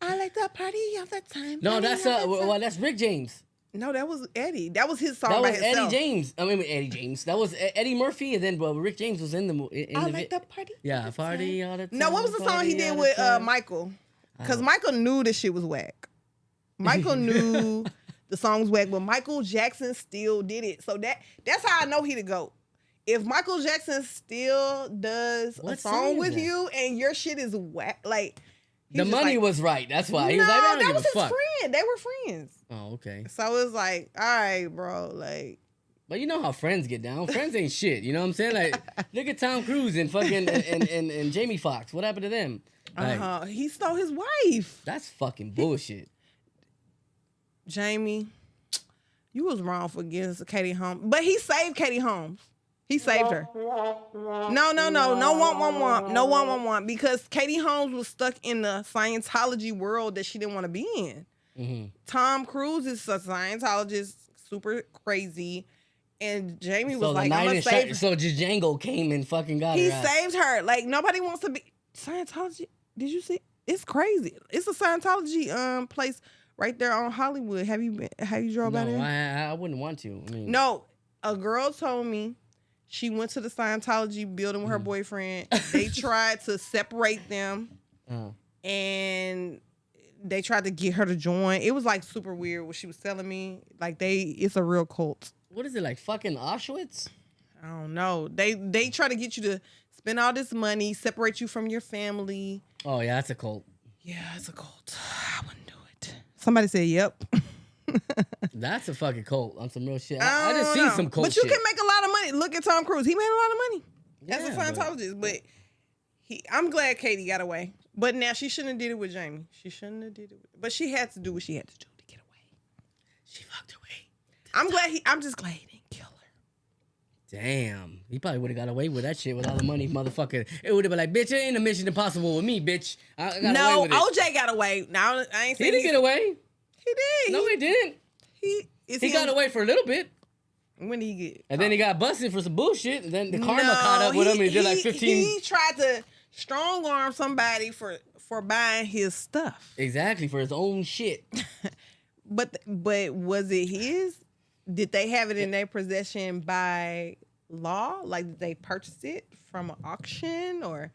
Speaker 6: I like to party all the time.
Speaker 1: No,
Speaker 6: party
Speaker 1: that's
Speaker 6: all the time.
Speaker 1: well, that's Rick James.
Speaker 6: No, that was Eddie. That was his song
Speaker 1: That
Speaker 6: by
Speaker 1: was
Speaker 6: himself.
Speaker 1: Eddie James. I mean, Eddie James. That was Eddie Murphy, and then Rick James was in the.
Speaker 6: I like to party.
Speaker 1: Yeah, party all the time.
Speaker 6: No, what was the song he
Speaker 1: party
Speaker 6: did
Speaker 1: all
Speaker 6: with
Speaker 1: the time.
Speaker 6: Michael? Because Michael knew this shit was whack. Michael knew the song was whack, but Michael Jackson still did it. So that's how I know he the GOAT. If Michael Jackson still does
Speaker 1: What
Speaker 6: a
Speaker 1: song
Speaker 6: song
Speaker 1: is
Speaker 6: with
Speaker 1: that?
Speaker 6: you and your shit is whack, like he's
Speaker 1: The
Speaker 6: just
Speaker 1: money
Speaker 6: like,
Speaker 1: was right. That's why he
Speaker 6: no,
Speaker 1: was like, I don't
Speaker 6: that
Speaker 1: give
Speaker 6: was
Speaker 1: a
Speaker 6: his
Speaker 1: fuck.
Speaker 6: friend. They were friends.
Speaker 1: Oh, okay.
Speaker 6: So it's like, all right, bro, like.
Speaker 1: But you know how friends get down. Friends ain't shit. You know what I'm saying? Like, look at Tom Cruise and fucking and Jamie Foxx. What happened to them? Like,
Speaker 6: He stole his wife.
Speaker 1: that's fucking bullshit.
Speaker 6: Jamie, you was wrong for getting Katie Holmes. But he saved Katie Holmes. He saved her. No one. Because Katie Holmes was stuck in the Scientology world that she didn't want to be in.
Speaker 1: Mm-hmm.
Speaker 6: Tom Cruise is a Scientologist, super crazy. And Jamie was
Speaker 1: So
Speaker 6: like,
Speaker 1: the
Speaker 6: I'm
Speaker 1: night
Speaker 6: going
Speaker 1: in
Speaker 6: to save her.
Speaker 1: so Django came and fucking got
Speaker 6: He
Speaker 1: her ass.
Speaker 6: saved her. Like, nobody wants to be. Scientology, did you see? It's crazy. It's a Scientology place right there on Hollywood. Have you drove by
Speaker 1: No,
Speaker 6: there?
Speaker 1: I wouldn't want to. I mean,
Speaker 6: No, a girl told me she went to the Scientology building with her boyfriend. They tried to separate them, and they tried to get her to join. It was like super weird what she was telling me. Like it's a real cult.
Speaker 1: What is it, like fucking Auschwitz?
Speaker 6: I don't know. They try to get you to spend all this money, separate you from your family.
Speaker 1: Oh yeah, that's a cult.
Speaker 6: Yeah, it's a cult. I wouldn't do it. Somebody said, "Yep."
Speaker 1: That's a fucking cult on some real shit.
Speaker 6: I
Speaker 1: I just
Speaker 6: don't
Speaker 1: seen
Speaker 6: know.
Speaker 1: some cult
Speaker 6: But you
Speaker 1: shit.
Speaker 6: can make a lot of money. Look at Tom Cruise. He made a lot of money as a
Speaker 1: Yeah,
Speaker 6: Scientologist. But I'm glad Katie got away. But now she shouldn't have did it with Jamie. She shouldn't have did it. But she had to do what she had to do to get away. She fucked her way. I'm just glad he didn't kill her.
Speaker 1: Damn, he probably would have got away with that shit with all the money, motherfucker. It would have been like, bitch, it ain't a Mission Impossible with me, bitch. I got
Speaker 6: No,
Speaker 1: away with it.
Speaker 6: OJ got away. Now I ain't
Speaker 1: He
Speaker 6: saying
Speaker 1: didn't get away.
Speaker 6: He did.
Speaker 1: No, he didn't. He got away for a little bit.
Speaker 6: When did he get?
Speaker 1: And then he got busted for some bullshit. And then the karma caught up with him and he did like 15.
Speaker 6: He tried to strong arm somebody for buying his stuff.
Speaker 1: Exactly, for his own shit.
Speaker 6: But was it his? Did they have it in their possession by law? Like, did they purchase it from an auction or?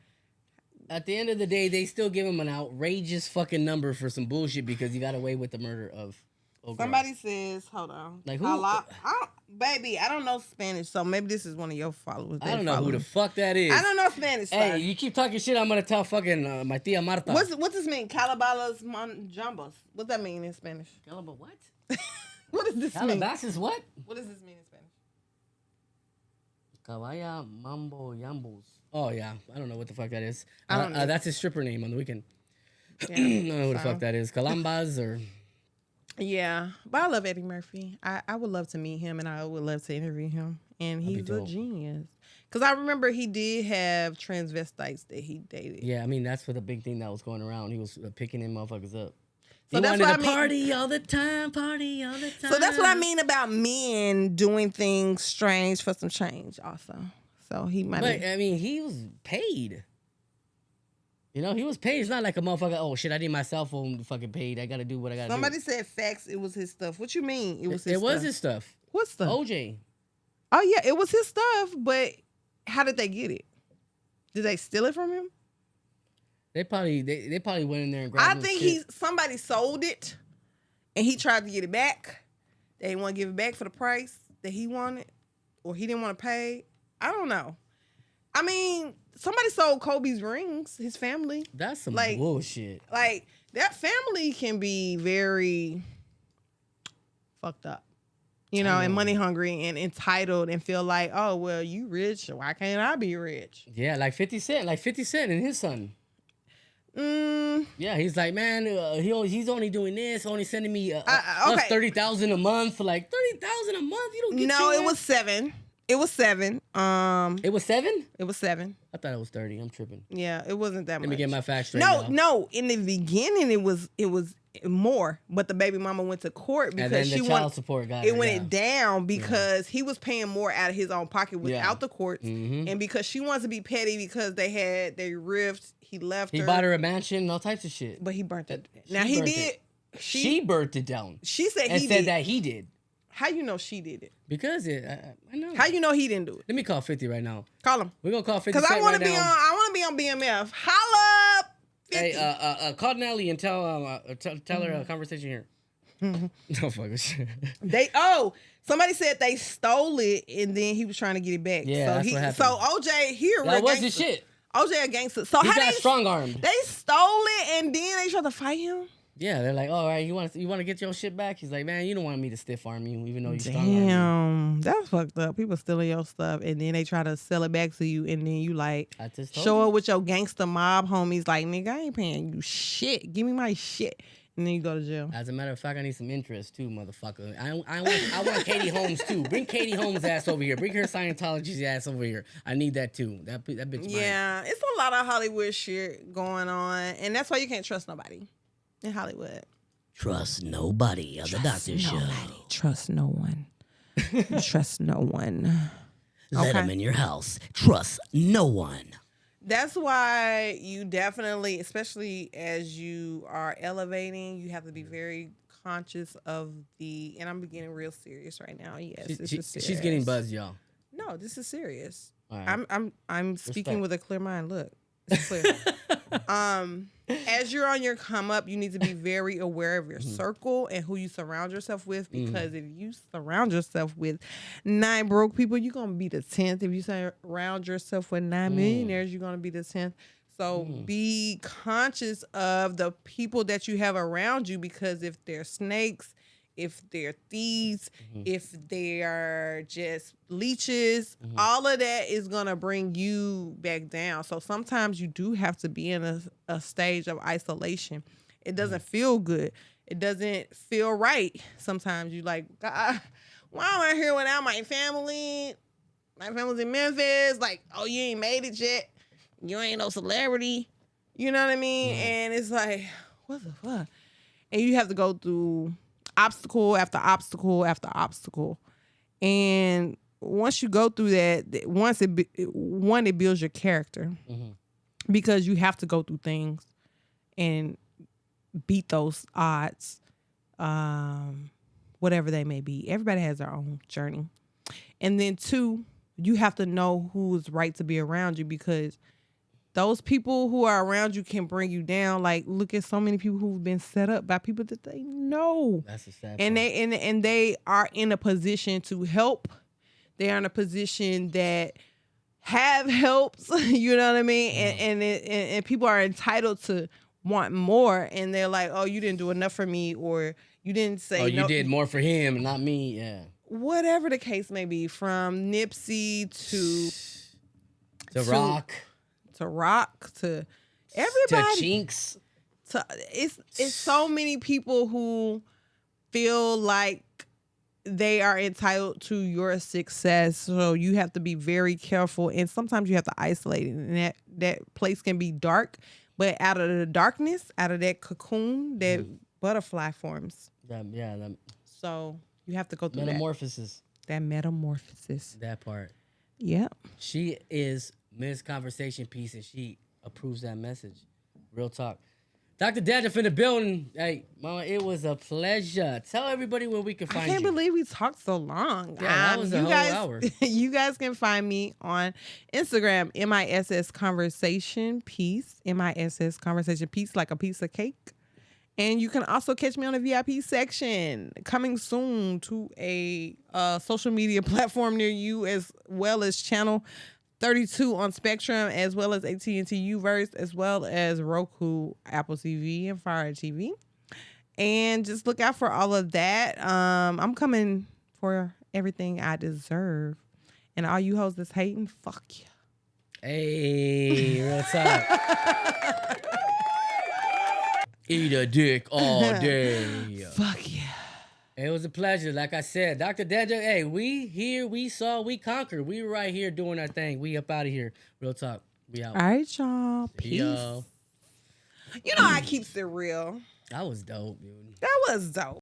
Speaker 1: At the end of the day, they still give him an outrageous fucking number for some bullshit because he got away with the murder of old girl.
Speaker 6: Somebody says, hold on.
Speaker 1: Like who?
Speaker 6: Baby, I don't know Spanish, so maybe this is one of your followers.
Speaker 1: I don't know who the fuck that is.
Speaker 6: I don't know Spanish.
Speaker 1: Hey,
Speaker 6: sir.
Speaker 1: you keep talking shit, I'm gonna tell fucking my tia Marta.
Speaker 6: What's this mean? Calabalas monjambos. What that mean in Spanish?
Speaker 1: Calaba what?
Speaker 6: What does this mean?
Speaker 1: Calabasas what?
Speaker 6: What does this mean in Spanish?
Speaker 1: Cabaya Mambo Yambos. Oh yeah, I don't know what the fuck that is.
Speaker 6: I don't know.
Speaker 1: That's his stripper name on the weekend.
Speaker 6: Yeah,
Speaker 1: I don't know who the
Speaker 6: so-
Speaker 1: fuck that is. Calambas or
Speaker 6: Yeah, but I love Eddie Murphy. I would love to meet him, and I would love to interview him. And
Speaker 1: That'd be
Speaker 6: he's a
Speaker 1: dope.
Speaker 6: genius. Because I remember he did have transvestites that he dated.
Speaker 1: yeah, I mean that's what the big thing that was going around. He was picking them motherfuckers up.
Speaker 6: So
Speaker 1: He
Speaker 6: that's
Speaker 1: wanted
Speaker 6: what
Speaker 1: to
Speaker 6: I mean.
Speaker 1: party all the time, party all the time.
Speaker 6: So that's what I mean about men doing things strange for some change also. So he might
Speaker 1: But
Speaker 6: be.
Speaker 1: I mean, he was paid. You know, he was paid. It's not like a motherfucker. Oh shit, I need my cell phone fucking paid. I gotta do what I gotta
Speaker 6: Somebody
Speaker 1: do.
Speaker 6: said facts, it was his stuff. What you mean it was his
Speaker 1: It
Speaker 6: stuff?
Speaker 1: was his stuff.
Speaker 6: What stuff?
Speaker 1: OJ.
Speaker 6: Oh, yeah, it was his stuff, but how did they get it? Did they steal it from him?
Speaker 1: They probably went in there and grabbed
Speaker 6: I
Speaker 1: his
Speaker 6: think
Speaker 1: shit.
Speaker 6: somebody sold it and he tried to get it back. They didn't want to give it back for the price that he wanted, or he didn't want to pay. I don't know. I mean, somebody sold Kobe's rings, his family.
Speaker 1: That's some
Speaker 6: like-
Speaker 1: bullshit.
Speaker 6: Like, that family can be very fucked up, you know, and money hungry and entitled and feel like, oh, well, you rich, so why can't I be rich?
Speaker 1: Yeah, like 50 Cent. Like 50 Cent and his son. Yeah, he's like, man, he's only doing this, only sending me us
Speaker 6: okay.
Speaker 1: 30,000 a month. Like 30,000 a month, you don't get
Speaker 6: No,
Speaker 1: your
Speaker 6: it was
Speaker 1: ass-
Speaker 6: 7. It was 7.
Speaker 1: It was 7?
Speaker 6: It was 7.
Speaker 1: I thought it was 30. I'm tripping.
Speaker 6: Yeah, it wasn't that much.
Speaker 1: Let me get my facts straight.
Speaker 6: No. In the beginning, it was more, but the baby mama went to court because
Speaker 1: And then the
Speaker 6: she
Speaker 1: child
Speaker 6: wanted
Speaker 1: support got
Speaker 6: it
Speaker 1: her,
Speaker 6: went
Speaker 1: yeah.
Speaker 6: it down because he was paying more out of his own pocket without the courts, and because she wants to be petty because they rift. He left
Speaker 1: He
Speaker 6: her.
Speaker 1: bought her a mansion and all types of shit.
Speaker 6: But he burnt it.
Speaker 1: She
Speaker 6: Now he
Speaker 1: burnt
Speaker 6: did.
Speaker 1: it. She burnt it down.
Speaker 6: She said
Speaker 1: and
Speaker 6: he
Speaker 1: said
Speaker 6: did.
Speaker 1: that he did.
Speaker 6: How you know she did it?
Speaker 1: Because I know.
Speaker 6: How you know he didn't do it?
Speaker 1: Let me call 50 right now.
Speaker 6: Call him.
Speaker 1: We're gonna call 50
Speaker 6: Because I want
Speaker 1: right
Speaker 6: to be
Speaker 1: now.
Speaker 6: on. I want to be on BMF. Holla, 50.
Speaker 1: Hey, call Nelly and tell her a conversation here. No fucking shit.
Speaker 6: Somebody said they stole it and then he was trying to get it back.
Speaker 1: Yeah,
Speaker 6: so
Speaker 1: that's what happened.
Speaker 6: So OJ here.
Speaker 1: That wasn't shit.
Speaker 6: OJ a gangster. So
Speaker 1: He
Speaker 6: how
Speaker 1: got
Speaker 6: they
Speaker 1: strong armed.
Speaker 6: They stole it and then they tried to fight him.
Speaker 1: Yeah, they're like, oh, all right, you want to get your shit back? He's like, man, you don't want me to stiff arm you, even though you strong arm me.
Speaker 6: Damn, that's fucked up. People stealing your stuff and then they try to sell it back to you and then you like
Speaker 1: I just told
Speaker 6: show
Speaker 1: you.
Speaker 6: up with your gangster mob homies like, nigga, I ain't paying you shit. Give me my shit. And then you go to jail.
Speaker 1: As a matter of fact, I need some interest too, motherfucker. I want Katie Holmes too. Bring Katie Holmes' ass over here. Bring her Scientology's ass over here. I need that too. That bitch.
Speaker 6: Yeah, it's a lot of Hollywood shit going on, and that's why you can't trust nobody in Hollywood.
Speaker 2: Trust nobody on the Doctor Show.
Speaker 6: Trust no one. Trust no one.
Speaker 2: Let them in your house. Trust no one.
Speaker 6: That's why you definitely, especially as you are elevating, you have to be very conscious of and I'm getting real serious right now. Yes, this is serious.
Speaker 1: She's getting buzzed, y'all.
Speaker 6: No, this is serious.
Speaker 1: All right.
Speaker 6: I'm speaking
Speaker 1: Respect.
Speaker 6: with a clear mind. Look, it's clear. As you're on your come up, you need to be very aware of your circle and who you surround yourself with, because if you surround yourself with 9 broke people, you're gonna be the 10th. If you surround yourself with 9 millionaires, you're gonna be the 10th. So be conscious of the people that you have around you, because if they're snakes, if they're thieves, if they are just leeches, all of that is going to bring you back down. So sometimes you do have to be in a stage of isolation. It doesn't feel good. It doesn't feel right. Sometimes you like, God, why am I here without my family? My family's in Memphis. Like, oh, you ain't made it yet. You ain't no celebrity. You know what I mean? And it's like, what the fuck? And you have to go through obstacle after obstacle after obstacle, and once you go through that, it builds your character, because you have to go through things and beat those odds, whatever they may be. Everybody has their own journey, and then 2, you have to know who's right to be around you, because those people who are around you can bring you down. Like, look at so many people who've been set up by people that they know.
Speaker 1: That's a sad
Speaker 6: and
Speaker 1: point.
Speaker 6: they are in a position to help. They are in a position that have helps. You know what I mean? And people are entitled to want more. And they're like, oh, you didn't do enough for me, or you didn't say.
Speaker 1: Oh, you did more for him, not me. Yeah.
Speaker 6: Whatever the case may be, from Nipsey
Speaker 1: To Rock.
Speaker 6: to Rock, to everybody,
Speaker 1: To Chinks.
Speaker 6: It's so many people who feel like they are entitled to your success. So you have to be very careful, and sometimes you have to isolate it. And that place can be dark, but out of the darkness, out of that cocoon, that butterfly forms. So you have to go through
Speaker 1: Metamorphosis.
Speaker 6: that metamorphosis.
Speaker 1: That part.
Speaker 6: Yep.
Speaker 1: She is Miss Conversation Piece, and she approves that message. Real talk. DrDandruff in the building. Hey, Mama, it was a pleasure. Tell everybody where we can find you.
Speaker 6: I can't believe we talked so long.
Speaker 1: Yeah, that was a whole hour.
Speaker 6: You guys can find me on Instagram, MISS Conversation Piece, MISS Conversation Piece, like a piece of cake. And you can also catch me on the VIP section, coming soon to a social media platform near you, as well as channel 32 on Spectrum, as well as AT&T Uverse, as well as Roku, Apple TV, and Fire TV. And just look out for all of that. I'm coming for everything I deserve. And all you hoes that's hating, fuck you.
Speaker 1: Hey, real talk. Eat a dick all day.
Speaker 6: Fuck yeah.
Speaker 1: It was a pleasure. Like I said, Dr. Dandruff, hey, we here, we saw, we conquered. We were right here doing our thing. We up out of here. Real talk. We out.
Speaker 6: All right, y'all.
Speaker 1: See
Speaker 6: Peace.
Speaker 1: y'all.
Speaker 6: You know I keeps it real.
Speaker 1: That was dope, dude.
Speaker 6: That was dope.